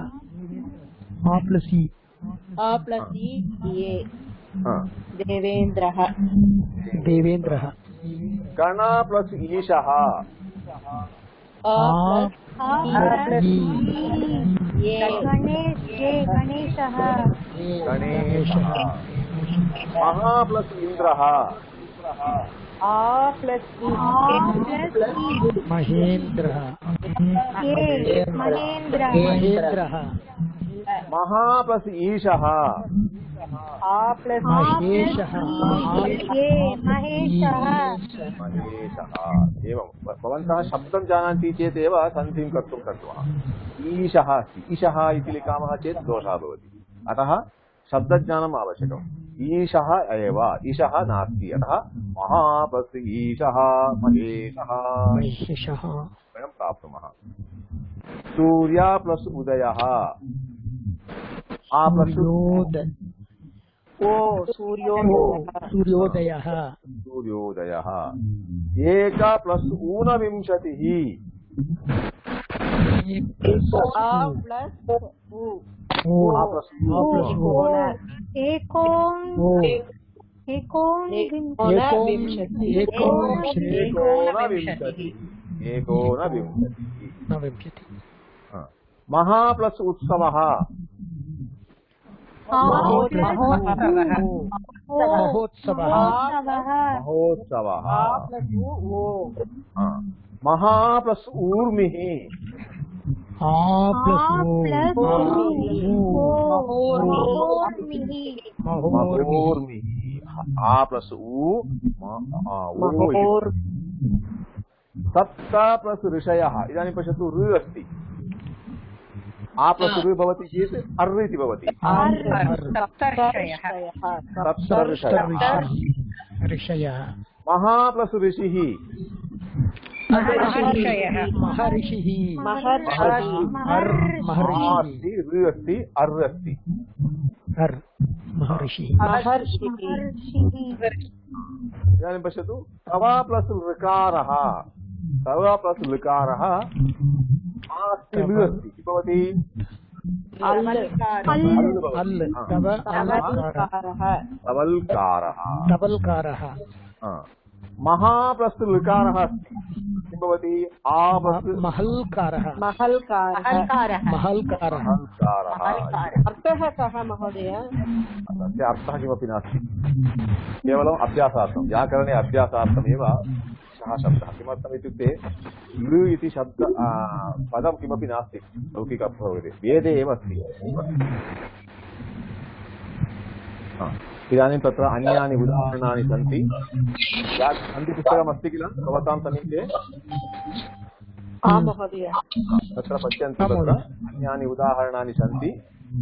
आ प्लस् इ ये देवेन्द्रः गण प्लस् ईशः गणेशः महा प्लस् इन्द्रः महेन्द्रः महा प्लस् ईशः महेशः एवं भवन्तः शब्दं जानन्ति चेत् एव सन्धिं कर्तुं शक्नुमः ईशः अस्ति ईशः इति लिखामः चेत् दोषः भवति अतः शब्दज्ञानम् आवश्यकम् ईशः एव ईशः नास्ति अतः महा प्लस् ईशः महेशः वयं प्राप्नुमः सूर्य प्लस् उदयः आ प्लस् सूर्योदयः एक प्लस् ऊनविंशतिः एकोनविंशतिः महा प्लस् उत्सवः महा प्लस ऊर्मिः आ प्लस ऊ सप्त प्लस ऋषयः इदानीं पश्यतु ऋ अस्ति आ प्लस ऋ भवति चेत् अर् इति भवति ऋषयः महा प्लस ऋषिः महर्षिः अस्ति ऋ अस्ति अर् अस्ति महर्षिः इदानीं पश्यतु तव प्लस ऋकारः अस्ति ऋ अस्ति किं भवति तवल्कारः महा प्लस ऋकारः अस्ति किं भवति आ प्लस महल्कारः अर्थः कः महोदय? तस्य अर्थः किमपि नास्ति, केवलम् अभ्यासार्थं, व्याकरणे अभ्यासार्थमेव सः शब्दः। किमर्थम् इत्युक्ते लृ इति शब्द पदं किमपि नास्ति लौकिक अर्थः, वेदे एव अस्ति। इदानीं तत्र अन्यानि उदाहरणानि सन्ति, पुस्तकमस्ति किल भवतां समीपे? तत्र पश्यन्तु, तत्र अन्यानि उदाहरणानि सन्ति,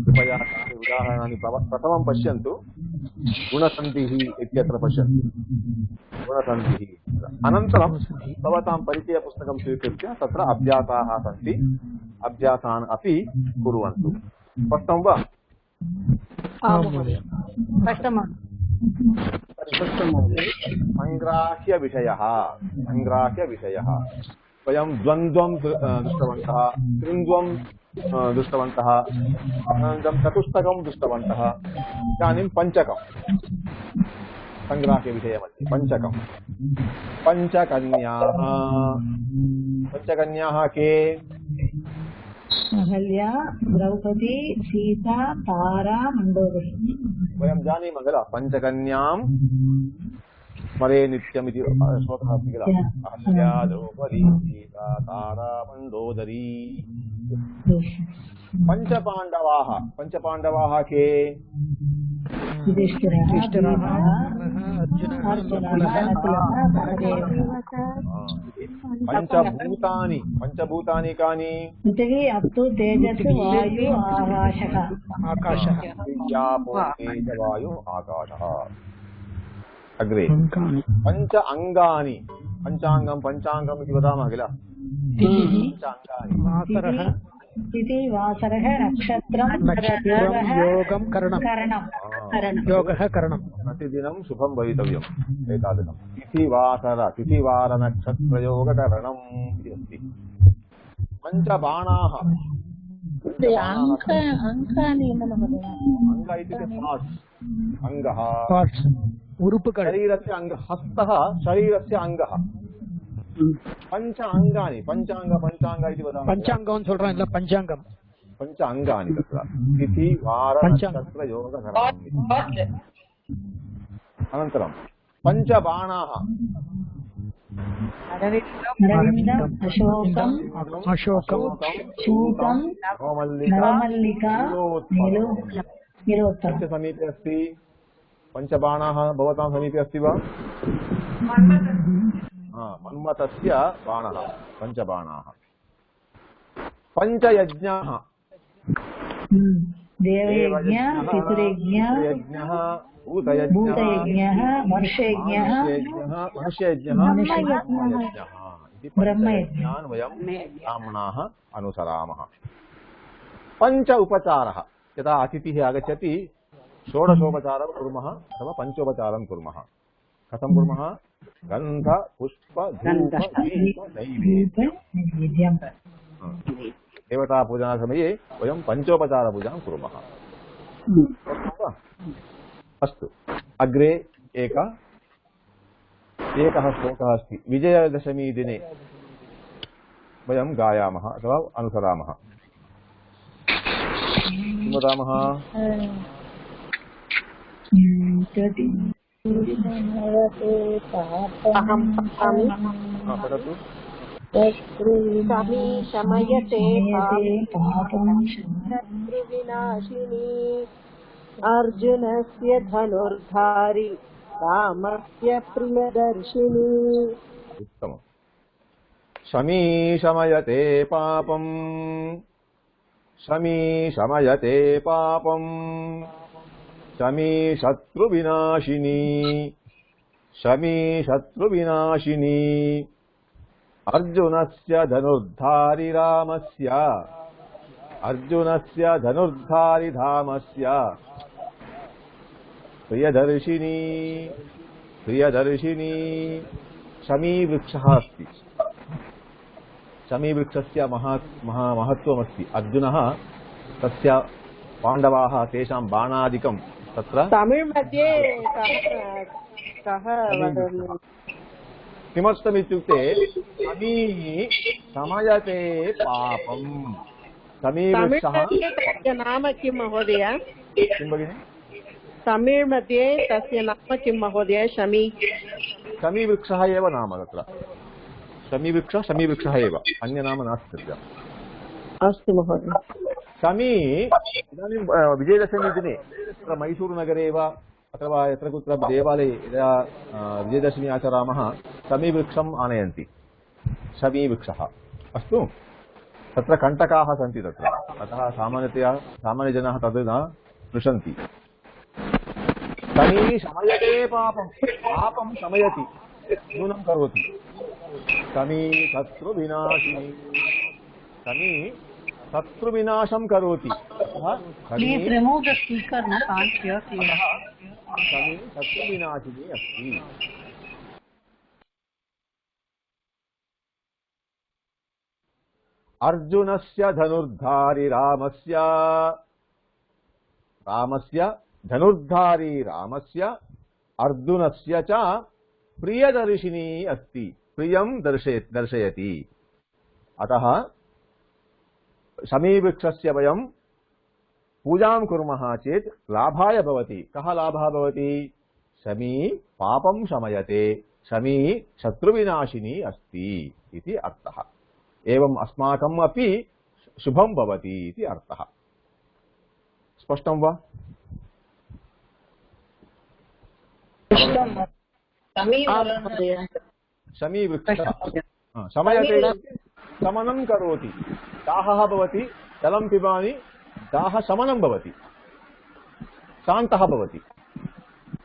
कृपया तानि उदाहरणानि प्रथमं पश्यन्तु। गुणसन्धिः इत्यत्र पश्यन्तु, गुणसन्धिः। अनन्तरं भवतां परिचयपुस्तकं स्वीकृत्य तत्र अभ्यासाः सन्ति, अभ्यासान् अपि कुर्वन्तु। स्पष्टं वा? संग्राह्यविषयः वयं द्वन्द्वं दृष्टवन्तः, त्रिन्द्वं दृष्टवन्तः, अनन्तरं चतुष्टकं दृष्टवन्तः। इदानीं पञ्चकं, संग्राह्यविषयमध्ये पञ्चकं। पञ्चकन्याः के? अहल्या, द्रौपदी, सीता, तारा, मण्डोदरी। वयं जानीमः किल पञ्चकन्यां स्मरे नित्यमिति श्लोकः अस्ति किल, अहल्या, द्रौपदी, सीता, तारा, मण्डोदरी। पञ्चपाण्डवाः के? पंचभूतानि कानि? पृथिवी, अप्सु, तेजस्, वायु, आकाशः। वायु आकाशः। अग्रे पंच अंगानि। पंचांगम् इति वदामः किल, तिथि, वासरः, नक्षत्रं, योगं, करणं। प्रतिदिनं शुभं भवितव्यम् एतादृशं। तिथिवारनक्षत्रयोगकरणम् इति अस्ति। पञ्चबाणाः। अंक इत्युक्ते पार्ट्स्, अङ्गः, शरीरस्य अङ्गः, हस्तः शरीरस्य अङ्गः। पंच अंगानि, पंचांग इति वदामः। पञ्चाङ्गं சொல்றேன் இல்ல, पञ्चाङ्गं पंच अंगानि तत्र तिथि वार नक्षत्र योगकरणम्। अनन्तरं पञ्चबाणाः। अशोकं, चूतं, नवमल्लिका, नीलोत्पलम्। समीपे अस्ति पञ्चबाणाः, भवतां समीपे अस्ति वा? मन्मथस्य बाणः, पञ्चबाणाः। पञ्चयज्ञाः। देवयज्ञः, पितृयज्ञः, भूतयज्ञः, मनुष्ययज्ञः, ब्रह्मयज्ञान् वयं ब्राह्मणाः अनुसरामः। पञ्च उपचारः। यदा अतिथिः आगच्छति षोडशोपचारं कुर्मः अथवा पञ्चोपचारं कुर्मः। कथं कुर्मः? गन्ध, पुष्प, धूप, दीप, नैवेद्यम्। देवतापूजनसमये वयं पञ्चोपचारपूजां कुर्मः। अस्तु, अग्रे एकः श्लोकः अस्ति। विजयदशमी दिने वयं गायामः अथवा अनुसरामः। किं वदामः? पठतु। शमी शमयते पापं शत्रुविनाशिनी अर्जुनस्य धनुर्धारी रामस्य प्रियदर्शिनी। उत्तमम्। शमी शमयते पापम्, शमी शमयते पापम्, शमी शत्रुविनाशिनी, शमी शत्रुविनाशिनी, अर्जुनस्य धनुर्धारि रामस्य, अर्जुनस्य धनुर्धारि धामस्य, प्रियदर्शिनी, प्रियदर्शिनी। शमी वृक्षः अस्ति। शमी वृक्षस्य महत्त्वमस्ति। अर्जुनः तस्य पाण्डवाः तेषां बाणादिकं तत्र तमिळ् मध्ये कः किमर्थमित्युक्ते शमी शमयते पापम्। शमी वृक्षः तस्य नाम किं महोदय? किं भगिनि? तमिळ् मध्ये तस्य नाम किं महोदय? शमी शमी वृक्षः एव नाम तत्र। शमीवृक्षः एव, अन्य नाम नास्ति तत्र। अस्तु महोदय। शमी इदानीं विजयदशमी दिने तत्र मैसूरुनगरे वा अथवा यत्र कुत्र देवालये यदा विजयदशमी आचरामः शमीवृक्षम् आनयन्ति। शमीवृक्षः अस्तु। तत्र कण्टकाः सन्ति तत्र, अतः सामान्यतया सामान्यजनाः तद् न स्पृशन्ति। शमी शमयते पापं, पापं शमयति, न्यूनं करोति। शमी शत्रुविनाशिनी, शमी शत्रुविनाशं करोति। Please remove the speaker, no, can't hear clearly. शमी शत्रुविनाशिनी अस्ति। अर्जुनस्य धनुर्धारि रामस्य, रामस्य धनुर्धारि रामस्य, अर्जुनस्य च प्रियदर्शिनी अस्ति। प्रियं दर्शयति। अतः शमीवृक्षस्य वयं पूजां कुर्मः चेत् लाभाय भवति। कः लाभः भवति? शमी पापं शमयते, शमी शत्रुविनाशिनी अस्ति इति अर्थः। एवम् अस्माकम् अपि शुभं भवति इति अर्थः। स्पष्टं वा? शमीवृक्षः शमयते, शमनं करोति। दाहः भवति, जलं पिबामि, दाहशमनं भवति, शान्तः भवति।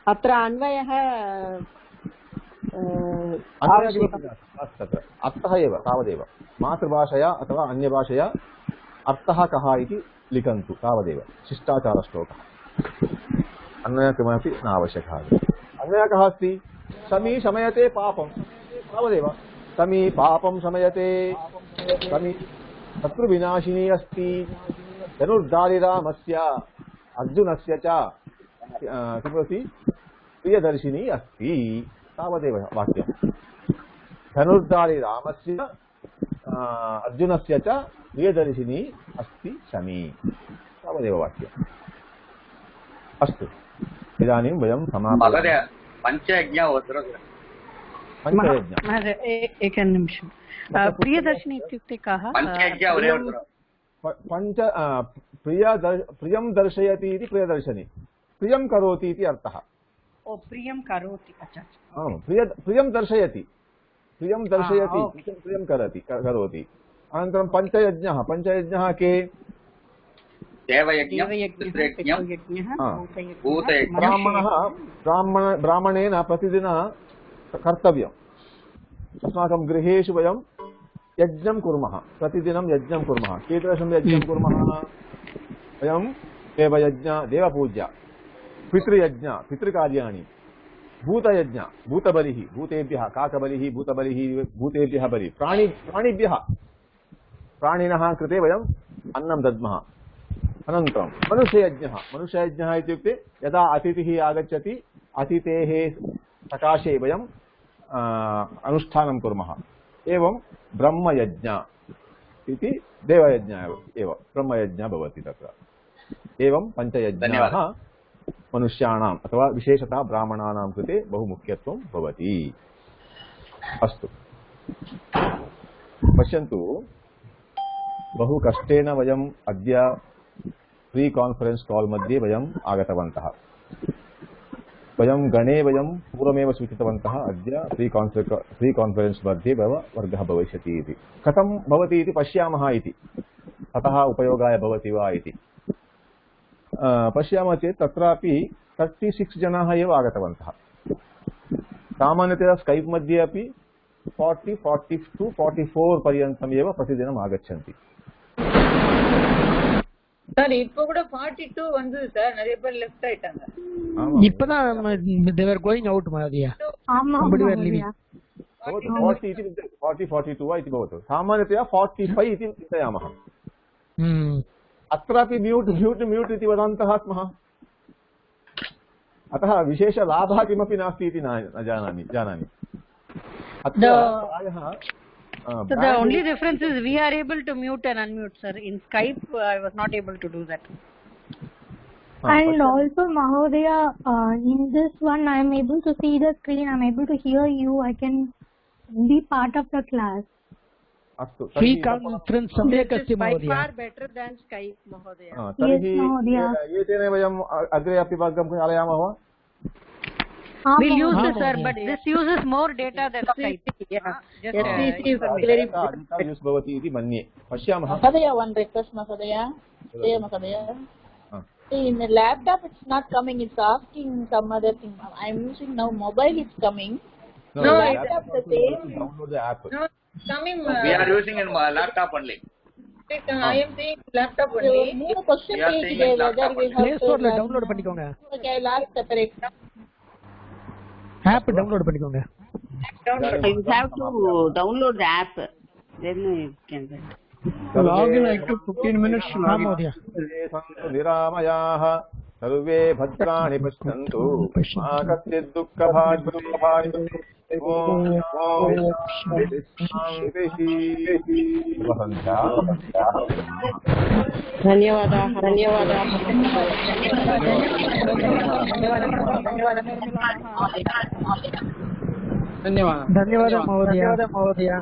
अत्र अन्वयः तत्र अर्थः एव तावदेव। मातृभाषया अथवा अन्यभाषया अर्थः कः इति लिखन्तु तावदेव। शिष्टाचारश्लोकः। अन्वयः किमपि न आवश्यकः। अन्वयः कः अस्ति? शमी शमयते पापं, तावदेव। शमी पापं शमयते, शमी शत्रुविनाशिनी अस्ति, धनुर्धारि रामस्य, अर्जुनस्य च किमस्ति? प्रियदर्शिनी अस्ति। तावदेव वाक्यं। धनुर्धारि रामस्य, अर्जुनस्य च प्रियदर्शिनी अस्ति शमी। तावदेव वाक्यम्। अस्तु, इदानीं वयं समापयामः। पञ्चयज्ञ एकं निमिषं। प्रियदर्शिनी इत्युक्ते कः? प्रियं दर्शयति इति प्रियदर्शिनी। प्रियं करोति इति अर्थः। ओ, प्रियं करोति। अच्छा, प्रियं दर्शयति, प्रियं दर्शयति, प्रियं करोति। अनन्तरं पञ्चयज्ञः। पञ्चयज्ञः के? ब्राह्मणेन प्रतिदिनं कर्तव्यम्। अस्माकं गृहेषु वयं यज्ञं कुर्मः, प्रतिदिनं यज्ञं कुर्मः। कीदृशं यज्ञं कुर्मः? वयं देवयज्ञ, देवपूजा, पितृयज्ञ, पितृकार्याणि, भूतयज्ञ, भूतबलिः, भूतेभ्यः, काकबलिः, भूतबलिः, भूतेभ्यः बलिः, प्राणिभ्यः, प्राणिनः कृते वयम् अन्नं दद्मः। अनन्तरं मनुष्ययज्ञः। मनुष्ययज्ञः इत्युक्ते यदा अतिथिः आगच्छति, अतिथेः सकाशे वयम् अनुष्ठानं कुर्मः। एवं ब्रह्मयज्ञ इति देवयज्ञ एव ब्रह्मयज्ञ भवति तत्र। एवं पञ्चयज्ञाः मनुष्याणाम् अथवा विशेषतः ब्राह्मणानां कृते बहु मुख्यत्वं भवति। अस्तु, पश्यन्तु, बहु कष्टेन वयम् अद्य फ्री कान्फरेन्स् काल् मध्ये वयम् आगतवन्तः। वयं गणे वयं पूर्वमेव सूचितवन्तः अद्य फ्री कान्फरेन्स् मध्ये वर्गः भविष्यति इति। कथं भवति इति पश्यामः इति, ततः उपयोगाय भवति वा इति पश्यामः चेत् तत्रापि 36 जनाः एव आगतवन्तः। सामान्यतया स्कैप् मध्ये अपि 40, 42, 44 पर्यन्तम् एव प्रतिदिनम् आगच्छन्ति। சார் இப்போ கூட 42 வந்தது சார், நிறைய பேர் லெஃப்ட் ஆயிட்டாங்க. இப்பதான் they were going out மதியா. ஆமா மதியா. 40 इति 40 42 वा इति भवतु। सामान्यतया 45 इति चिन्तयामः। अत्रापि म्यूट् इति वदन्तः स्मः। अतः विशेषलाभः किमपि नास्ति इति न जानामि। अत्र प्रायः So the only difference is we are able to mute and unmute, sir. In Skype, I was not able to do that. And also, Mahodaya, in this one, I am able to see the screen. I am able to hear you. I can be part of the class. Free conference सम्यक् अस्ति by महोदय. far better than Skype, Mahodaya. तर्हि एतेन वयम् अग्रे अपि वर्गं चालयामः वा? We'll use this, sir, but this uses more data than Skype. Yeah. SCC is very use भवति इति मन्ये। पश्यामः। Mahodaya, one request, Mahodaya. Mahodaya. In the laptop, it's not coming. It's asking some other thing. I'm using now mobile. It's coming. No, laptop the same. Download the app. No, coming. We are using in laptop only. I am saying laptop only. No question page there, whether we have Play Store ல download பண்ணிக்கோங்க. Okay, I'll ask the correct. App download பண்ணிக்கோங்க. You have to download the app. Then you can get. Login after 15 minutes. हाँ महोदय. निरामयाः सर्वे भद्राणि पश्यन्तु मा कश्चित् दुःखभाग् भवेत्। धन्यवादाः धन्यवाद महोदय.